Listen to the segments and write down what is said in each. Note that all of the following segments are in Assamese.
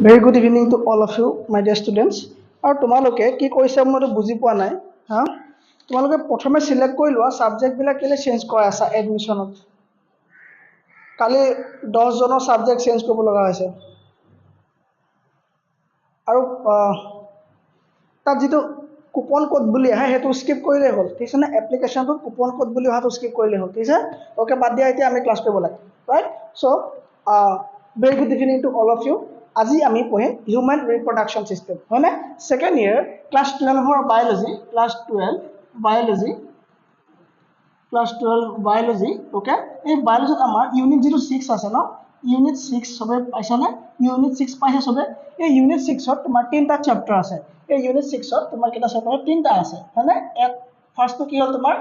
Very good evening to all of you, my dear students. আৰু তোমালোকে কি কৈছা মই বুজি পোৱা নাই হা তোমালোকে প্ৰথমে সিলেক্ট কৰি লোৱা সাবজেক্ট বিলাক কেলে চেঞ্জ কৰা আছে এডমিশনত কালি 10 জনৰ সাবজেক্ট চেঞ্জ কৰিব লগা হৈছে আৰু তাত যেটো কুপন কোড বুলি আহে হেতু স্কিপ কৰিলে হ'ল ঠিক আছে না এপ্লিকেশনটো কুপন কোড বুলি হাতু স্কিপ কৰিলে হ'ল ঠিক আছে ওকে বাদ দিয়া এতিয়া আমি ক্লাস কৰিব লাগে right so very good evening to all of you আজি আমি পঢ়িম হিউম্যান ৰিপ্ৰডাকচন সিস্টেম হয়নে সেকেন্ড ইয়াৰ ক্লাস 12 ৰ বায়োলজি ক্লাস 12 বায়োলজি ওকে এই বায়োলজিত আমাৰ ইউনিট 06 আছে ন ইউনিট 6 সবে পাইছা না ইউনিট 6 পাইছা সবে এই ইউনিট 6 ত তোমাৰ তিনটা চ্যাপ্টাৰ আছে এই ইউনিট 6 ত তোমাৰ কেটা চ্যাপ্টাৰ তিনটা আছে হয়নে এক ফাৰ্স্ট কি হ'ল তোমাৰ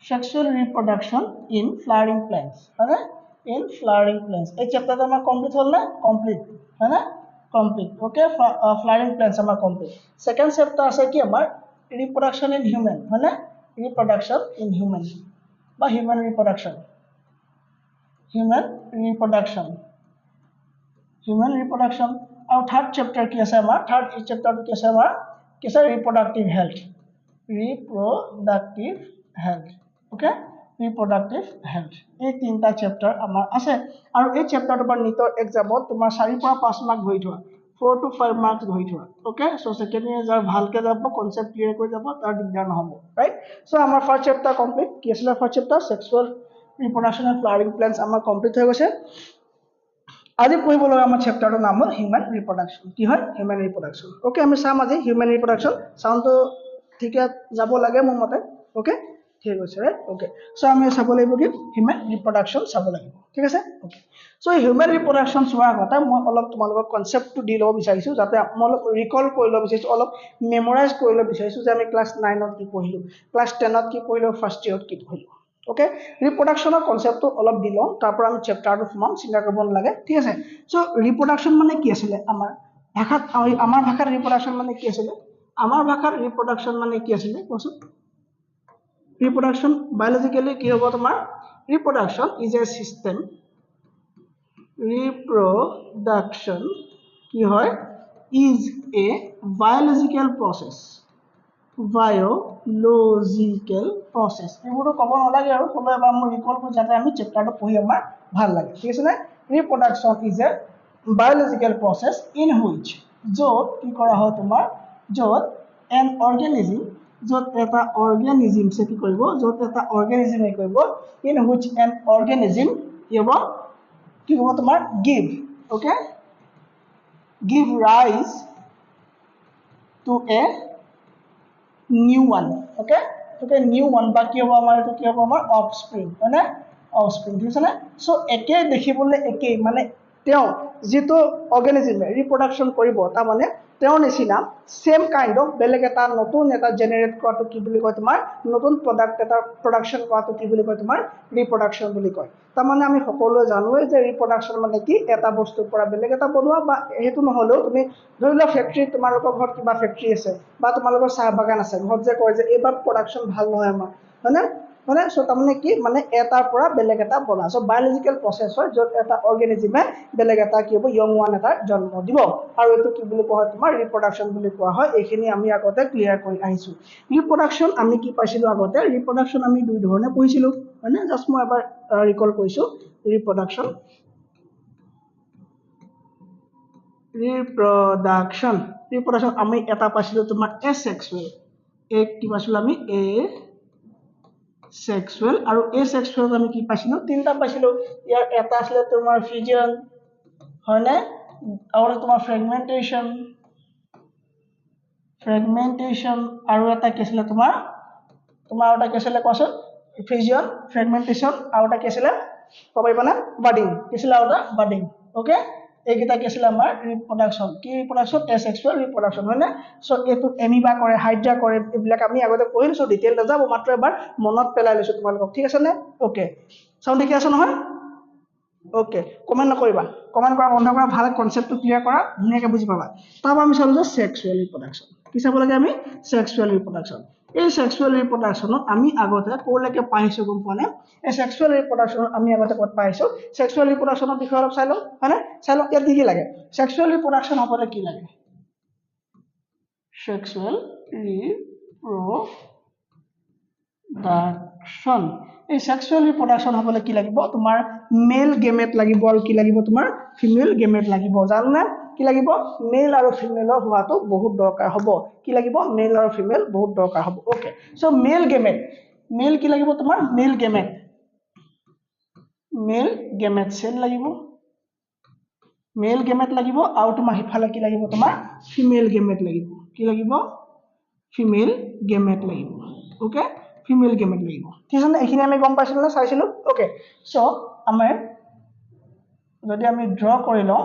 sexual reproduction in flowering plants है in flowering plants এই চ্যাপ্টারটা আমার কমপ্লিট হল না কমপ্লিট है ना কমপ্লিট ওকে flowering plants আমার কমপ্লিট সেকেন্ড চ্যাপ্টার আছে কি আমার reproduction in human है ना reproduction in human বা human reproduction और थर्ड चैप्टर की আছে আমার थर्ड चैप्टर কি আছে আমার কি আছে reproductive health okay reproductive health এই তিনটা চ্যাপ্টার আমার আছে আর এই চ্যাপ্টারটো পর নিটৰ এক্সামত তোমাৰ 4 পৰা 5 মাৰ্ক ধৰি থোৱা 4 to 5 মাৰ্কস ধৰি থোৱা ওকে সো সেকেন্ড ইয়াৰ যাৰ ভালকে যাব কনসেপ্ট ক্লিয়াৰ কৰি যাব তাৰ দিগদাৰ নহব ৰাইট সো আমাৰ ফাৰ্স্ট চ্যাপ্টাৰ কমপ্লিট কি আছিল first chapter sexual reproduction of flowering plants আমাৰ কমপ্লিট হৈ গৈছে আজি পঢ়িব লগা আমাৰ চ্যাপ্টাৰটোৰ নাম হ'ল হিউম্যান ৰিপ্ৰডাকচন কি হয় হিউম্যান ৰিপ্ৰডাকচন ওকে আমি চাম আজি হিউম্যান ৰিপ্ৰডাকচন সাউন্ডটো ঠিকে যাব লাগে মোৰ মতে ওকে ঠিক আছে ৰাইট ওকে সো আমি চাব লাগিব কি হিউম্যান ৰিপ্ৰডাকচন চাব লাগিব ঠিক আছে ওকে সো হিউম্যান ৰিপ্ৰডাকচন চোৱাৰ আগতে মই অলপ তোমালোকক কনসেপ্টটো দি লব বিচাৰিছো যাতে আপোনালোক ৰিকল কৰি লব বিচাৰিছো অলপ মেমৰাইজ কৰি লব বিচাৰিছো যে আমি ক্লাস 9 ত কি পঢ়িলো ক্লাস 10 ত কি পঢ়িলো ফাৰ্স্ট ইয়াৰত কি পঢ়িলো ওকে ৰিপ্ৰডাকচনৰ কনসেপ্টটো অলপ দি লওঁ তাৰ পৰা আমি চ্যাপ্টাৰটো সমান চিন্তা কৰিব নালাগে ঠিক আছে সো ৰিপ্ৰডাকচন মানে কি আছিল আমাৰ ভাষাত ৰিপ্ৰডাকচন মানে কি আছিল আমাৰ ভাষাত ৰিপ্ৰডাকচন মানে কি আছিল কোৱাচোন reproduction biologically কি হ'ব তোমাৰ reproduction is a system reproduction কি হয় is a biological process এবোৰটো ক'ব নালাগে আৰু ক'লে এবাৰ মই ৰিকল কৰি যাতে আমি চ্যাপ্টাৰটো পঢ়ি আমাৰ ভাল লাগে ঠিক আছে না reproduction is a biological process in which য'ত কি কৰা হয় তোমাৰ য'ত an organism যত এটা অৰ্গানিজম সে কি কৰিব যত এটা অৰ্গানিজম এ কৰিব in which an organism এবং কি হ'ব তোমাৰ give rise to a new one okay new one বা কি হ'ব আমাৰ এটো কি হ'ব আমাৰ offspring মানে offspring ঠিক আছে না সো একে দেখিবলৈ একে মানে তেও যেটো অর্গানিজম ৰিপ্ৰডাকচন কৰিব তা মানে তেও নিচিনা সেম কাইন্ড অফ বেলেগ এটা নতুন এটা জেনাৰেট কৰাটো কি বুলি কয় তোমাৰ নতুন প্ৰডাক্ট এটা প্ৰডাকচন কৰাটো কি বুলি কয় তোমাৰ ৰিপ্ৰডাকচন বুলি কয় তা মানে আমি সকলোৱে জানোৱে যে ৰিপ্ৰডাকচন মানে কি এটা বস্তুৰ পৰা বেলেগ এটা বনোৱা বা হেতু নহলেও তুমি ধৰিলা ফ্যাক্টৰি তোমালোকৰ ঘৰত কিবা ফ্যাক্টৰি আছে বা তোমালোকৰ চাহ বাগান আছে ঘৰত যে কয় যে এবাৰ প্ৰডাকচন ভাল নহয় আমাৰ মানে সো তাৰমানে কি মানে এটাৰ পৰা বেলেগ এটা বনা সো বায়োলজিক্যাল প্ৰসেস হয় যত এটা অর্গানিজমে বেলেগ এটা কি হ'ব ইয়ং ওয়ান এটা জন্ম দিব আৰু এটো কি বুলি কোৱা হয় তোমাৰ ৰিপ্ৰডাকচন বুলি কোৱা হয় এইখিনি আমি আগতে ক্লিয়াৰ কৰি আহিছো ৰিপ্ৰডাকচন আমি কি পাইছিলো আগতে ৰিপ্ৰডাকচন আমি দুই ধৰণে পঢ়িছিলো মানে জাস্ট মই এবাৰ ৰিকল কৰিছো ৰিপ্ৰডাকচন আমি এটা পাইছিলো তোমাৰ এসেক্সুৱেল এক কি পাইছিলো আমি sexual আৰু asexual আমি কি পাইছিলো তিনটা পাইছিলো ইয়াৰ এটা আছিল তোমাৰ ফিউজন হয় না আৰু তোমাৰ ফ্ৰেগমেন্টেশন আৰু এটা কি আছিল তোমাৰ এটা কি আছিল কোৱাচোন ফিউজন ফ্ৰেগমেন্টেশন আৰু এটা কি আছিল কবাইবা না বাডিং কি আছিল এটা বাডিং ওকে এইকেইটা কি আছিল আমাৰ ৰিপ্ৰডাকচন কি ৰিপ্ৰডাকচন এসেক্সুৱেল ৰিপ্ৰডাকচন হয় না সো এটো এমিবা কৰে হাইড্ৰা কৰে এইবিলাক আমি আগতে পঢ়িছো ডিটেইল নাযাব মাত্ৰ এবাৰ মনত পেলাই লৈছো তোমালোকক ঠিক আছে নে ওকে সাউন্ড ঠিক আছে নহয় ওকে কমেন্ট নকৰিবা কমেন্ট কৰা বন্ধ কৰা ভাল কনসেপ্টটো ক্লিয়াৰ কৰা ধুনীয়াকৈ বুজি পাবা তাৰ আমি চালো যে সেক্সুৱেল ৰিপ্ৰডাকচন কি চাব লাগে আমি সেক্সুৱেল ৰিপ্ৰডাকচন এই সেক্সুৱেল ৰিপ্ৰডাকশ্যনত আমি আগতে ক'লৈকে পাইছোঁ গম পোৱা নে এই সেক্সুৱেল ৰিপ্ৰডাকশ্যনত আমি আগতে ক'ত পাইছোঁ সেক্সুৱেল ৰিপ্ৰডাকশ্যনৰ বিষয়ে অলপ চাই লওঁ হয়নে চাই লওঁ ইয়াত কি লাগে সেক্সুৱেল ৰিপ্ৰডাকশ্যন হ'বলৈ কি লাগে সেক্সুৱেল ৰিপ্ৰডাকশ্যন এই সেক্সুৱেল ৰিপ্ৰডাকশ্যন হ'বলৈ কি লাগিব তোমাৰ মেল গেমেট লাগিব আৰু কি লাগিব তোমাৰ ফিমেল গেমেট লাগিব জানানে কি লাগিব মেল আৰু ফিমেলৰ হোৱাটো বহুত দৰকাৰ হ'ব কি লাগিব মেল আৰু ফিমেল বহুত দৰকাৰ হ'ব ওকে সো মেল গেমেট মেল কি লাগিব তোমাৰ মেল গেমেট সেল লাগিব মেল গেমেট লাগিব আৰু তোমাৰ হিফালে কি লাগিব তোমাৰ ফিমেল গেমেট লাগিব কি লাগিব ফিমেল গেমেট লাগিব ওকে ফিমেল গেমেট লাগিব ঠিক আছে এইখিনি আমি গম পাইছিলো না চাইছিলো ওকে সো আমাৰ যদি আমি ড্ৰ কৰি লওঁ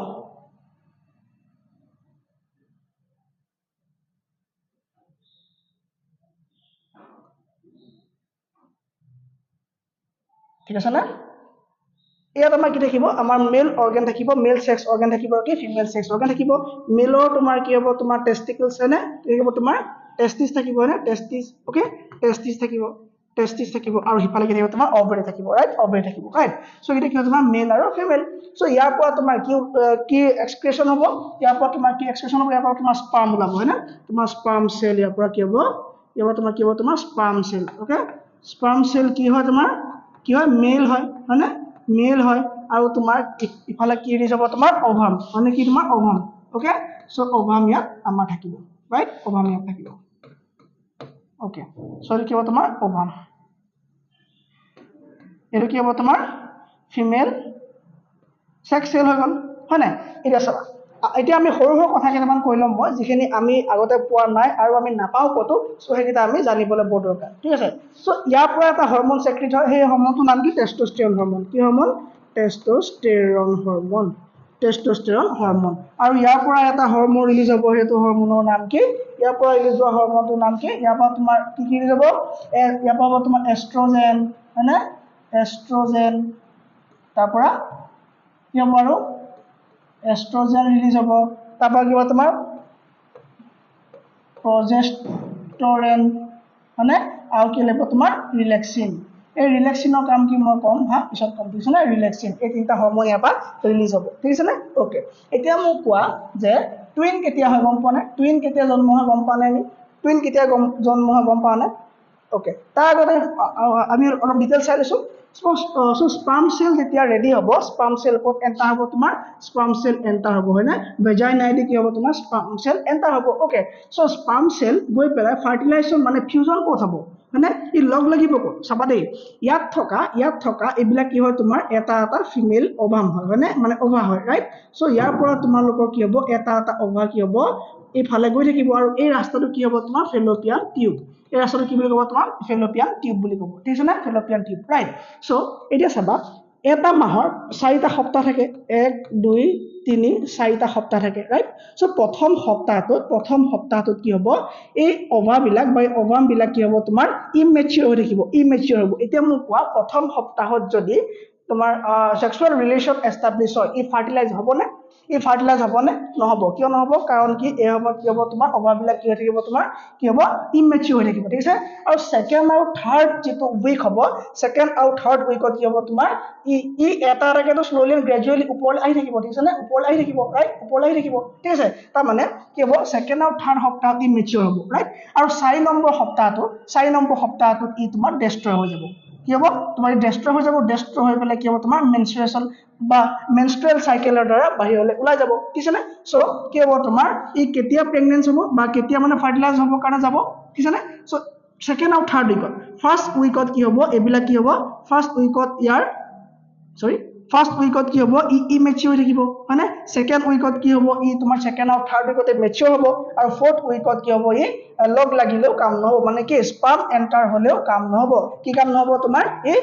ঠিক আছে না ইয়াত আমাৰ কি থাকিব আমাৰ মেল অৰ্গান থাকিব মেল সেক্স অৰ্গান থাকিব কি ফিমেল সেক্স অৰ্গান থাকিব মেলৰ তোমাৰ কি হ'ব তোমাৰ টেষ্টিকলছ হয় না কি হ'ব তোমাৰ টেষ্টিছ থাকিব না টেষ্টিছ ওকে টেষ্টিছ থাকিব আৰু হিফালে কি থাকিব তোমাৰ অভাৰি থাকিব ৰাইট অভাৰি থাকিব ৰাইট সো এটা কি তোমাৰ মেল আৰু ফিমেল সো ইয়াৰ পৰা তোমাৰ কি এক্সক্ৰিপশ্যন হ'ব ইয়াৰ পৰা তোমাৰ কি এক্সক্ৰিপশ্যন হ'ব ইয়াৰ পৰা তোমাৰ স্পাৰ্ম ওলাব হয় না তোমাৰ স্পাৰ্ম সেল ইয়াৰ পৰা কি হ'ব ইয়াৰ পৰা তোমাৰ কি হ'ব তোমাৰ sperm cell okay sperm cell কি হয় তোমাৰ কি হয় মেল হয় না মেল হয় আৰু তোমাৰ ইফালে কি ৰিজ হ'ব তোমাৰ ওভাম মানে কি তোমাৰ ওভাম ওকে সো ওভাম ইয়াত আমাৰ থাকিব ৰাইট ওভাম ইয়াত থাকিব ওকে সো কি হ'ব তোমাৰ ওভাম এটো কি হ'ব তোমাৰ ফিমেল সেক্স সেল হৈ গ'ল হয় নাই এটা চাবা এতিয়া আমি সৰু সৰু কথা কেইটামান কৈ ল'ম মই যিখিনি আমি আগতে পোৱা নাই আৰু আমি নাপাওঁ কতো সো সেইকেইটা আমি জানিবলৈ বৰ দৰকাৰ ঠিক আছে সো ইয়াৰ পৰা এটা হৰমন সেক্ৰেট হয় সেই হৰমনটোৰ নাম কি টেষ্টোষ্টেৰন হৰমন কি হৰমন টেষ্টোষ্টেৰন হৰমন আৰু ইয়াৰ পৰা এটা হৰমন ৰিলিজ হ'ব সেইটো হৰমনৰ নাম কি ইয়াৰ পৰা ৰিলিজ হোৱা হৰমনটোৰ নাম কি ইয়াৰ পৰা তোমাৰ কি ৰিলিজ হ'ব ইয়াৰ পৰা হ'ব তোমাৰ এষ্ট্ৰজেন হয়নে এষ্ট্ৰজেন তাৰ পৰা কি হ'ব আৰু এষ্ট্ৰজেন ৰিলিজ হ'ব তাৰ পৰা কি হ'ব তোমাৰ প্ৰজেষ্টৰেন হয়নে আৰু কি লাগিব তোমাৰ ৰিলেক্সিন এই ৰিলেক্সিনৰ কাম কি মই ক'ম হা পিছত ক'ম ঠিক আছে না ৰিলেক্সিন এই তিনিটা হৰমন ইয়াৰ পৰা ৰিলিজ হ'ব ঠিক আছে না ওকে এতিয়া মোক কোৱা যে টুইন কেতিয়া হয় গম পোৱা নাই টুইন কেতিয়া জন্ম হয় গম পোৱা নাই আমি টুইন কেতিয়া জন্ম হয় গম পোৱা নাই ওকে তাৰ আগতে আমি অলপ ডিটেইলছ চাই লৈছোঁ সো স্পাৰ্ম সেল যেতিয়া ৰেডি হ'ব স্পাৰ্ম সেল ক'ত এণ্টাৰ হ'ব তোমাৰ স্পাৰ্ম সেল এণ্টাৰ হ'ব হয় না ভেজাইনাইদি কি হ'ব তোমাৰ স্পাৰ্ম সেল এণ্টাৰ হ'ব ওকে সো স্পাৰ্ম সেল গৈ পেলাই ফাৰ্টিলাইজেশ্যন মানে ফিউজন ক'ত হ'ব মানে ই লগ লাগিব ক'ত চাবা দেই ইয়াত থকা এইবিলাক কি হয় তোমাৰ এটা ফিমেল ওভাম হয় হয়নে মানে ওভা হয় ৰাইট সো ইয়াৰ পৰা তোমালোকৰ কি হ'ব এটা ওভা কি হ'ব এইফালে গৈ থাকিব আৰু এই ৰাস্তাটো কি হ'ব তোমাৰ ফেলোপিয়ান টিউব এই ৰাস্তাটো কি বুলি ক'ব তোমাৰ ফেলোপিয়ান টিউব বুলি ক'ব ঠিক আছে না ফেলোপিয়ান টিউব ৰাইট সো এতিয়া চাবা এটা মাহৰ 4টা সপ্তাহ থাকে 1 2 3 4টা সপ্তাহ থাকে ৰাইট সো প্ৰথম সপ্তাহটোত কি হ'ব এই ওভাবিলাক বা ওভাম বিলাক কি হ'ব তোমাৰ ইমেচিউৰ হৈ থাকিব হ'ব এতিয়া মোক কোৱা প্ৰথম সপ্তাহত যদি তোমাৰ সেক্সুৱেল ৰিলেশ্যন এষ্টাব্লিছ হয় ই ফাৰ্টিলাইজ হ'বনে নহ'ব কিয় নহ'ব কাৰণ কি এই সময়ত কি হ'ব তোমাৰ ওভাবিলাক কি হৈ থাকিব তোমাৰ কি হ'ব ইমেচিউৰ হৈ থাকিব ঠিক আছে আৰু সেকেন্ড আৰু থাৰ্ড যেটো উইক হ'ব সেকেন্ড আৰু থাৰ্ড উইকত কি হ'ব তোমাৰ ই এটাকেটো স্লোলি গ্ৰেজুৱেলি ওপৰলৈ আহি থাকিব ঠিক আছে না ওপৰলৈ আহি থাকিব ৰাইট ওপৰলৈ আহি থাকিব ঠিক আছে তাৰ মানে কি হ'ব সেকেন্ড আৰু থাৰ্ড সপ্তাহত ই মেচিউৰ হ'ব ৰাইট আৰু 4 নম্বৰ সপ্তাহটোত ই তোমাৰ ডেষ্ট্ৰয় হৈ যাব কি হ'ব তোমাৰ ডেষ্ট্ৰয় হৈ যাব ডেষ্ট্ৰয় হৈ পেলাই কি হ'ব তোমাৰ মেনষ্ট্ৰুৱেশ্যন বা মেনষ্ট্ৰুৱেল সাইকেলৰ দ্বাৰা বাহিৰলৈ ওলাই যাব ঠিক আছে না সো কি হ'ব তোমাৰ ই কেতিয়া প্ৰেগনেন্স হ'ব বা কেতিয়া মানে ফাৰ্টিলাইজ হ'ব কাৰণে যাব ঠিক আছে না সো সেকেন্ড আৰু থাৰ্ড উইকত ফাৰ্স্ট উইকত কি হ'ব এইবিলাক কি হ'ব ফাৰ্স্ট উইকত কি হ'ব ই মেচিউৰ হৈ থাকিব হয়নে সেকেন্ড উইকত কি হ'ব ই তোমাৰ সেকেন্ড আৰু থাৰ্ড উইকতে মেচিউৰ হ'ব আৰু ফৰ্থ উইকত কি হ'ব ই লগ লাগিলেও কাম নহ'ব মানে কি স্পাৰ্ম এণ্টাৰ হ'লেও কাম নহ'ব কি কাম নহ'ব তোমাৰ ই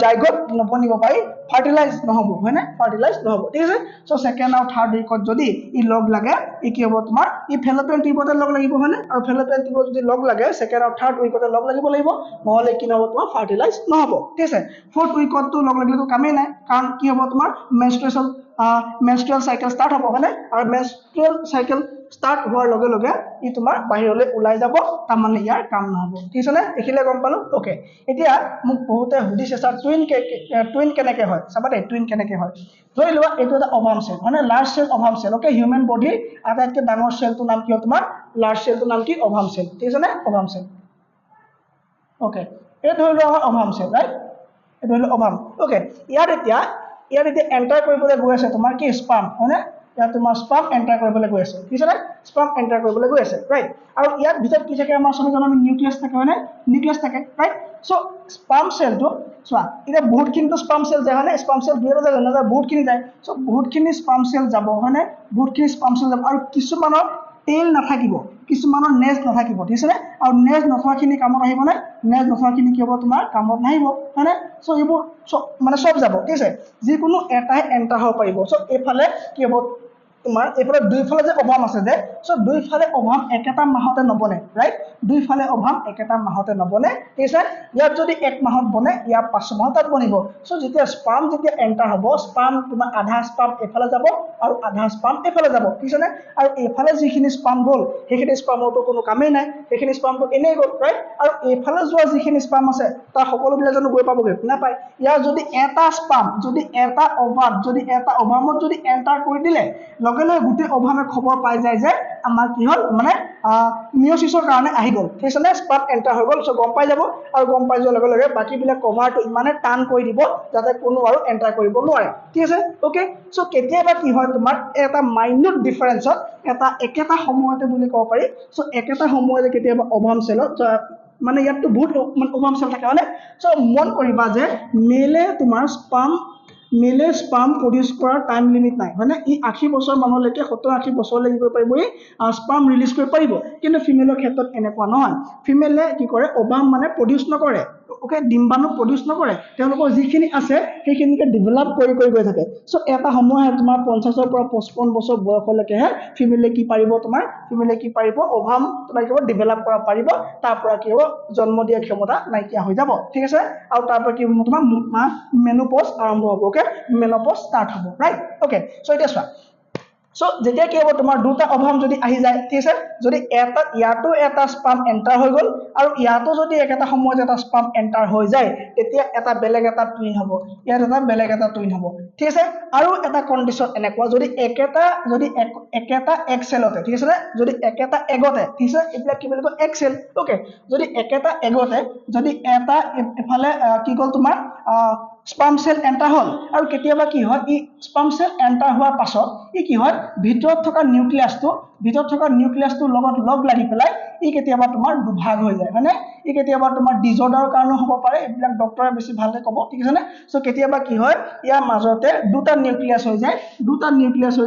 জাইগোট নবনিব পাৰি ফাৰ্টিলাইজ নহ'ব হয়নে ফাৰ্টিলাইজ নহ'ব ঠিক আছে সো সেকেন্ড আৰু থাৰ্ড উইকত যদি ই লগ লাগে ই কি হ'ব তোমাৰ ই ফেলোপিয়ান টিউবতে লগ লাগিব হয়নে আৰু ফেলোপিয়ান টিউবত যদি লগ লাগে সেকেন্ড আৰু থাৰ্ড উইকতে লগ লাগিব নহ'লে কি নহ'ব তোমাৰ ফাৰ্টিলাইজ নহ'ব ঠিক আছে ফৰ্থ উইকতটো লগ লাগিলেতো কামেই নাই কাৰণ কি হ'ব তোমাৰ মেনষ্ট্ৰুৱেল সাইকেল ষ্টাৰ্ট হ'ব হয়নে আৰু মেনষ্ট্ৰুৱেল সাইকেল ষ্টাৰ্ট হোৱাৰ লগে লগে ই তোমাৰ বাহিৰলৈ ওলাই যাব তাৰমানে ইয়াৰ কাম নহব ঠিক আছে নে দেখিলে গম পালো ওকে এতিয়া মোক বহুতে সুধিছে স্যাৰ টুইন কেনেকৈ হয় চাবা দে টুইন কেনেকৈ হয় ধৰি লোৱা এইটো এটা অভাম সেল মানে large cell ovum cell okay human বডিৰ আটাইতকৈ ডাঙৰ সেলটো নাম কি তোমাৰ লাৰ্জ সেলটো নাম কি অভাম সেল ঠিক আছে নে অভাম সেল ওকে এই ধৰি লোৱা অভাম সেল ৰাইট এই ধৰি লোৱা অভাম ওকে ইয়াত এতিয়া এন্টাৰ কৰিবলৈ গৈ আছে তোমাৰ কি স্পাম হয়নে ইয়াত তোমাৰ স্পাম এন্টাৰ কৰিবলৈ গৈ আছে ঠিক আছে স্পাম এন্টাৰ কৰিবলৈ গৈ আছে ৰাইট আৰু ইয়াত ভিতৰত কি থাকে আমাৰ সবে জানো নিউক্লিয়াছ থাকে হয়নে নিউক্লিয়াছ থাকে ৰাইট সো স্পাম সেলটো চোৱা এতিয়া বহুতখিনি স্পাম সেল যায় হয়নে স্পাম সেল দুই এটা যায় বহুতখিনি যায় সো বহুতখিনি স্পাম সেল যাব হয়নে বহুতখিনি স্পাম সেল যাব আৰু কিছুমানৰ তেল নাথাকিব কিছুমানৰ নেজ নাথাকিব ঠিক আছে আৰু নেজ নথকাখিনি কামত আহিব নে নেজ নথকাখিনি কি হ'ব তোমাৰ কামত নাহিব হয়নে সো এইবোৰ মানে সব যাব ঠিক আছে যিকোনো এটাই এন্টাৰ হ'ব পাৰিব সো এইফালে কি হ'ব তোমাৰ এইফালে দুইফালে যে অভাম আছে যে সো দুইফালে অভাম একেটা মাহতে নবনে ৰাইট দুইফালে অভাম একেটা মাহতে নবনে ঠিক আছে ইয়াত যদি এক মাহত বনে ইয়াৰ 5 মাহত বনিব সো যেতিয়া স্পাম যেতিয়া এন্টাৰ হ'ব স্পাম তোমাৰ আধা স্পাম এফালে যাব আৰু আধা স্পাম এফালে যাব ঠিক আছে আৰু এফালে যিখিনি স্পাম গ'ল সেইখিনি স্পামৰটো কোনো কামেই নাই সেইখিনি স্পামটো এনেই গ'ল ৰাইট আৰু এফালে যোৱা যিখিনি স্পাম আছে তাৰ সকলোবিলাক জানো গৈ পাবগৈ নাপায় ইয়াৰ যদি এটা স্পাম যদি এটা অভাম যদি এটা অভামত যদি এন্টাৰ কৰি দিলে লগে লগে গোটেই অভামে খবৰ পাই যায় যে আমাৰ কি হ'ল মানে মিয়োসিছৰ কাৰণে আহি গ'ল ঠিক আছে স্পাম এন্টাৰ হৈ গ'ল সো গম পাই যাব আৰু গম পাই যোৱাৰ লগে লগে বাকিবিলাক কভাৰটো ইমানে টান কৰি দিব যাতে কোনো আৰু এন্টাৰ কৰিব নোৱাৰে ঠিক আছে ওকে সো কেতিয়াবা কি হয় তোমাৰ এটা মাইন্যুট ডিফাৰেন্সত এটা একেটা সময়তে বুলি ক'ব পাৰি সো একেটা সময়তে কেতিয়াবা অভাম সেলত মানে ইয়াতটো বহুত অভাম সেল থাকে মানে সো মন কৰিবা যে মেলে তোমাৰ স্পাম প্ৰডিউস কৰাৰ টাইম লিমিট নাই মানে ই 80 বছৰ মানলৈকে 70-80 বছৰলৈকে কৰিব পাৰিব স্পাম ৰিলিজ কৰিব পাৰিব কিন্তু ফিমেলৰ ক্ষেত্ৰত এনেকুৱা নহয় ফিমেলে কি কৰে অভাম মানে প্ৰডিউস নকৰে ওকে ডিম্বাণু প্ৰডিউস নকৰে তেওঁলোকৰ যিখিনি আছে সেইখিনিকে ডেভেলপ কৰি গৈ থাকে সো এটা সময় তোমাৰ 50 ৰ পৰা 55 বছৰ বয়সলৈকে ফিমেলে কি পাৰিব তোমাৰ ফিমেলে কি পাৰিব অভাম তোমাৰ কি ডেভেলপ কৰা পাৰিব তাৰ পৰা কি হ'ব জন্ম দিয়া ক্ষমতা নাইকিয়া হৈ যাব ঠিক আছে আৰু তাৰ পৰা কি তোমাৰ মেনোপজ আৰম্ভ হ'ব ওকে মেনোপজ ষ্টাৰ্ট হ'ব ৰাইট ওকে সো এতিয়া চোৱা সো যেতিয়া কি হ'ব তোমাৰ দুটা অভাম যদি আহি যায় ঠিক আছে যদি এটা ইয়াতো এটা স্পাম এন্টাৰ হৈ গ'ল আৰু ইয়াতো যদি একেটা সময়ত এটা স্পাম এন্টাৰ হৈ যায় তেতিয়া এটা বেলেগ এটা টুইন হ'ব ইয়াত এটা বেলেগ এটা টুইন হ'ব ঠিক আছে আৰু এটা কন্ডিশন এনেকুৱা যদি একেটা এক্সেলতে ঠিক আছে যদি একেটা এগতে ঠিক আছে এইবিলাক কি বুলি কয় এক্সেল ওকে যদি একেটা এগতে যদি এটা এফালে কি কল তোমাৰ স্পাম সেল এন্টাৰ হল আৰু কেতিয়াবা কি হয় ই স্পাম সেল এন্টাৰ হোৱাৰ পাছত ই কি হয় ভিতৰত থকা নিউক্লিয়াছটোৰ লগত লগ লাগি পেলাই ই কেতিয়াবা তোমাৰ দুভাগ হৈ যায় মানে ই কেতিয়াবা তোমাৰ ডিজঅৰ্ডাৰৰ কাৰণে হ'ব পাৰে এইবিলাক ডক্টৰে বেছি ভালকৈ ক'ব ঠিক আছে সো কেতিয়াবা কি হয় ইয়াৰ মাজতে দুটা নিউক্লিয়াছ হৈ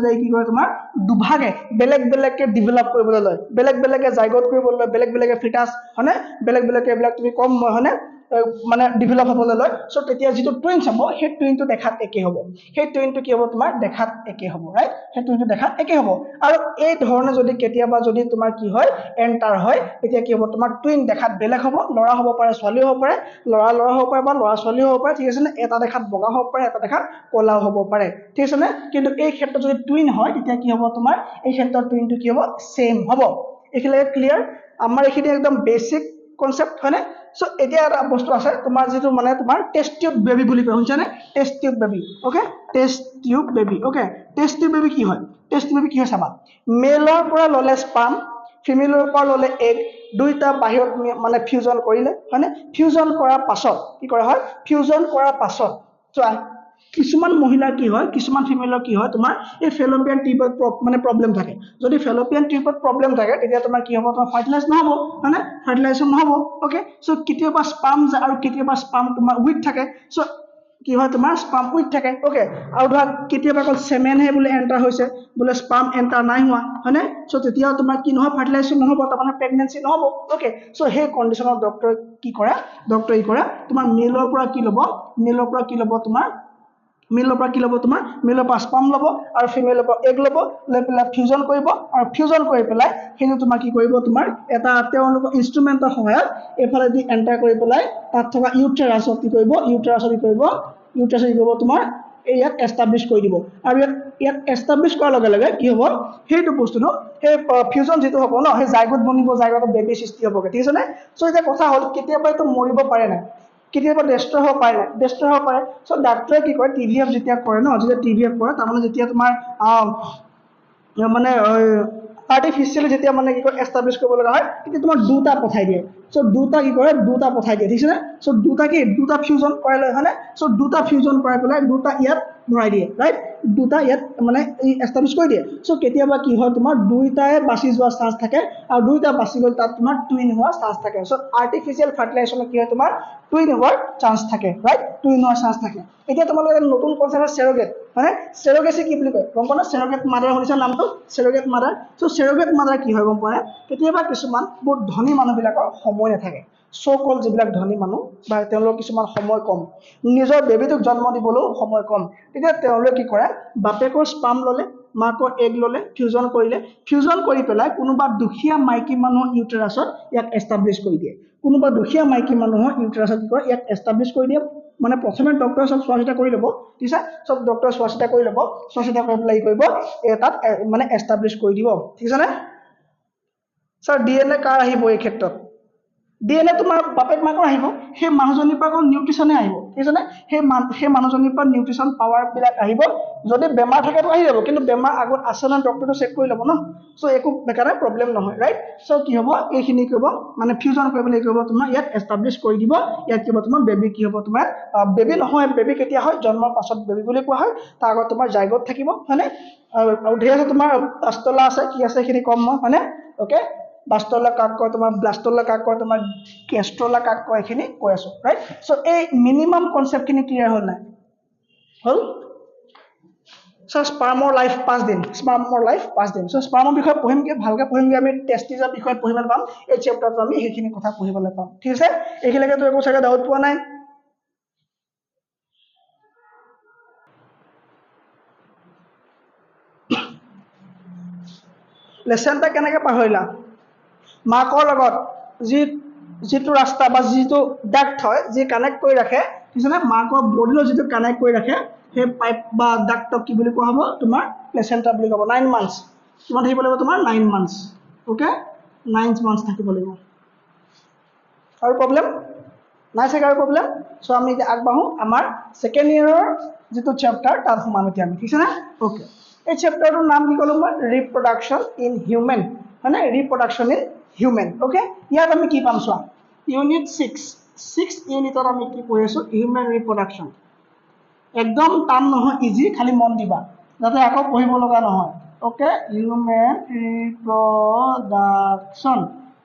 যায় কি কৰে তোমাৰ দুভাগে বেলেগ বেলেগকে ডেভেলপ কৰিবলৈ লয় বেলেগ বেলেগে জাইগোট কৰিবলৈ লয় বেলেগ বেলেগে ফিটাছ হয়নে বেলেগ বেলেগে এইবিলাক তুমি কম হয়নে মানে ডেভেলপ হ'বলৈ লয় সো তেতিয়া যিটো টুইনছ হ'ব সেই টুইনটো দেখাত একে হ'ব সেই টুইনটো কি হ'ব তোমাৰ দেখাত একে হ'ব ৰাইট সেই টুইনটো দেখাত একে হ'ব আৰু এই ধৰণে যদি কেতিয়াবা যদি তোমাৰ কি হয় এন্টাৰ হয় তেতিয়া কি হ'ব তোমাৰ টুইন দেখাত বেলেগ হ'ব ল'ৰা হ'ব পাৰে ছোৱালী হ'ব পাৰে ল'ৰা হ'ব পাৰে বা ল'ৰা ছোৱালী হ'ব পাৰে ঠিক আছে নে এটা দেখাত বগা হ'ব পাৰে এটা দেখাত ক'লা হ'ব পাৰে ঠিক আছে নে কিন্তু এই ক্ষেত্ৰত যদি টুইন হয় তেতিয়া কি হ'ব তোমাৰ এই ক্ষেত্ৰত টুইনটো কি হ'ব সেম হ'ব এইখিনিলৈকে ক্লিয়াৰ আমাৰ এইখিনি একদম বেসিক কনসেপ্ট হয়নে সো এতিয়া এটা বস্তু আছে তোমাৰ যেটো মানে তোমাৰ টেষ্ট টিউব বেবি বুলি কয় শুনিছানে test tube baby okay test tube baby okay test tube baby কি হয় চাবা মেলৰ পৰা ললে স্পাম ফিমেলৰ পৰা ললে এগ দুইটা বাহিৰত মানে ফিউজন কৰিলে হয়নে ফিউজন কৰাৰ পাছত কি কৰা হয় ফিউজন কৰাৰ পাছত চোৱা কিছুমান মহিলাৰ কি হয় কিছুমান ফিমেলৰ কি হয় তোমাৰ এই ফেলোপিয়ান টিউবত মানে প্ৰবলেম থাকে যদি ফেলোপিয়ান টিউবত প্ৰবলেম থাকে তেতিয়া তোমাৰ কি হ'ব তোমাৰ ফাৰ্টিলাইজ নহব হয়নে ফাৰ্টিলাইজেশ্যন নহব ওকে সো কেতিয়াবা স্পাম আৰু কেতিয়াবা স্পাম তোমাৰ উইক থাকে সো কি হয় তোমাৰ স্পাম উইক থাকে ওকে আৰু ধৰা কেতিয়াবা কল সেমেনহে বোলে এন্টাৰ হৈছে বোলে স্পাম এন্টাৰ নাই হোৱা হয়নে সো তেতিয়া তোমাৰ কি নহয় ফাৰ্টিলাইজেশ্যন নহব তাৰমানে প্ৰেগনেন্সি নহব ওকে সো সেই কন্ডিশনত ডক্টৰ কি কৰে তোমাৰ মেলৰ পৰা কি ল'ব তোমাৰ মেলৰ পৰা স্পাম ল'ব আৰু ফিমেলৰ পৰা এগ ল'ব লৈ পেলাই ফিউজন কৰিব আৰু ফিউজন কৰি পেলাই সেইটো তোমাৰ কি কৰিব তোমাৰ এটা তেওঁলোকৰ ইনষ্ট্ৰুমেন্টৰ সহায়ত এফালে দি এন্টাৰ কৰি পেলাই তাত থকা ইউটেৰাছত কি কৰিব তোমাৰ ইয়াত এষ্টাব্লিছ কৰি দিব আৰু ইয়াত ইয়াক এষ্টাব্লিছ কৰাৰ লগে লগে কি হ'ব সেইটো বস্তুটো সেই ফিউজন যেটো হ'ব ন সেই জাইগোট বনিব জাইগোট বেবি সৃষ্টি হ'বগে ঠিক আছে নে সো এটা কথা হ'ল কেতিয়াবা এইটো মৰিব পাৰে না কেতিয়াবা ডেষ্ট্ৰয় হ'ব পাৰে ডেষ্ট্ৰয় হ'ব পাৰে সো ডাক্তৰে কি কৰে টিভিএফ যেতিয়া কৰে ন যেতিয়া টিভিএফ কৰে তাৰমানে যেতিয়া তোমাৰ মানে আৰ্টিফিচিয়েলি যেতিয়া মানে কি কয় এষ্টাব্লিছ কৰিব লগা হয় তেতিয়া তোমাৰ দুটা পঠাই দিয়ে সো দুটা কি কৰে দুটা পঠাই দিয়ে ঠিক আছে সো দুটা কি দুটা ফিউজন কৰাই লয় হয়নে সো দুটা ফিউজন কৰাই পেলাই দুটা ইয়াত ভৰাই দিয়ে ৰাইট দুটা ইয়াত মানে এষ্টাব্লিছ কৰি দিয়ে সো কেতিয়াবা কি হয় তোমাৰ দুইটাই বাছি যোৱা চান্স থাকে আৰু দুইটা বাছি গ'ল তাত তোমাৰ টুইন হোৱা চান্স থাকে সো আৰ্টিফিচিয়েল ফাৰ্টিলাইজেশ্যন কি হয় তোমাৰ টুইন হোৱাৰ চান্স থাকে ৰাইট টুইন হোৱাৰ চান্স থাকে এতিয়া তোমালোকে নতুন কনচেপ্ট সেৰোগেট মানে সেৰোগেসি কি বুলি কয় গম পোৱা না সেৰোগেট মাদাৰ শুনিছা নামটো সেৰোগেট মাদাৰ সো সেৰোগেট মাদাৰ কি হয় গম পোৱা কেতিয়াবা কিছুমান বহুত ধনী মানুহবিলাকৰ সময় নাথাকে সো কল যিবিলাক ধনী মানুহ বা তেওঁলোকৰ কিছুমান সময় কম নিজৰ বেবিটোক জন্ম দিবলৈও সময় কম তেতিয়া তেওঁলোকে কি কৰে বাপেকৰ স্পাম ল'লে মাকৰ এগ ল'লে ফিউজন কৰি পেলাই কোনোবা দুখীয়া মাইকী মানুহৰ ইউটেৰাছত ইয়াক এষ্টাব্লিছ কৰি দিয়ে কোনোবা দুখীয়া মাইকী মানুহৰ ইউটেৰাছত কি কৰে ইয়াক এষ্টাব্লিছ কৰি দিয়ে মানে প্ৰথমে ডক্টৰে সব চোৱাচিতা কৰি ল'ব ঠিক আছে সব ডক্টৰে চোৱাচিতা কৰি ল'ব চোৱাচিতা কৰি পেলাই কৰিব তাত মানে এষ্টাব্লিছ কৰি দিব ঠিক আছে নে স্যাৰ ডিএনএ কাৰ আহিব এই ক্ষেত্ৰত ডিএনএ তোমাৰ বাপেক মাকৰ আহিব সেই মানুহজনীৰ পৰা কোন নিউট্ৰিশনে আহিব ঠিক আছে নে সেই মানুহজনীৰ পৰা নিউট্ৰিশন পাৱাৰ বিলাক আহিব যদি বেমাৰ থাকে তো আহি যাব কিন্তু বেমাৰ আগত আছে না ডক্টৰটো চেক কৰি ল'ব ন সো একো বেকাৰে প্ৰবলেম নহয় ৰাইট সো কি হ'ব এইখিনি কৰিব মানে ফিউজন কৰিবলৈ কৰিব তোমাৰ ইয়াত এষ্টাব্লিছ কৰি দিব ইয়াত কি হ'ব তোমাৰ বেবি কি হ'ব তোমাৰ বেবি নহয় বেবি কেতিয়া হয় জন্মৰ পাছত বেবি বুলি কোৱা হয় তাৰ আগত তোমাৰ জাইগোট থাকিব হয়নে আৰু ধেৰ আছে তোমাৰ পাস্তলা আছে কি আছে এইখিনি কম মই হয়নে ওকে বাস্তলা কাক কয় তোমাৰ ব্লাষ্টলা কাক কয় তোমাৰ কেষ্ট্ৰলা কাক কয় এইখিনি কৈ আছো ৰাইট সো এই মিনিমাম কনসেপ্টখিনি ক্লিয়াৰ হ'ল নাই হ'ল সো স্পাৰ্মৰ লাইফ 5 দিন স্পাৰ্মৰ লাইফ 5 দিন সো স্পাৰ্মৰ বিষয়ে পঢ়িমগে ভালকৈ পঢ়িমগে আমি টেষ্টিজৰ বিষয়ে পঢ়িবলৈ পাম এই চেপ্টাৰটো আমি সেইখিনি কথা পঢ়িবলৈ পাম ঠিক আছে এইখিনিলৈকে তো একো চাগে ডাউট পোৱা নাই লেসনটা কেনেকৈ পাহৰিলা মাকৰ লগত যিটো ৰাস্তা বা যিটো ডাক্ট হয় যি কানেক্ট কৰি ৰাখে ঠিক আছে মাকৰ বডিলৈ যিটো কানেক্ট কৰি ৰাখে সেই পাইপ বা ডাক্টক কি বুলি কোৱা হ'ব তোমাৰ প্লেচেণ্টা বুলি ক'ব 9 মান্থছ কিমান থাকিব লাগিব তোমাৰ 9 মান্থছ ওকে 9 মান্থছ থাকিব লাগিব আৰু প্ৰবলেম নাই চাগে আৰু প্ৰবলেম সো আমি এতিয়া আগবাঢ়ো আমাৰ সেকেন্ড ইয়াৰৰ যিটো চেপ্টাৰ তাত সোমাম এতিয়া আমি ঠিক আছে না ওকে এই চেপ্টাৰটোৰ নাম কি ক'লো মই ৰিপ্ৰডাকশ্যন ইন হিউমেন মানে ৰিপ্ৰডাকশ্যন ইন হিউমেন ওকে ইয়াত আমি কি পাম চোৱা ইউনিট 6 ইউনিটত আমি কি পঢ়ি আছো হিউমেন ৰিপ্ৰডাকশ্যন একদম টান নহয় ইজি খালি মন দিবা যাতে আকৌ পঢ়িব লগা নহয় ওকে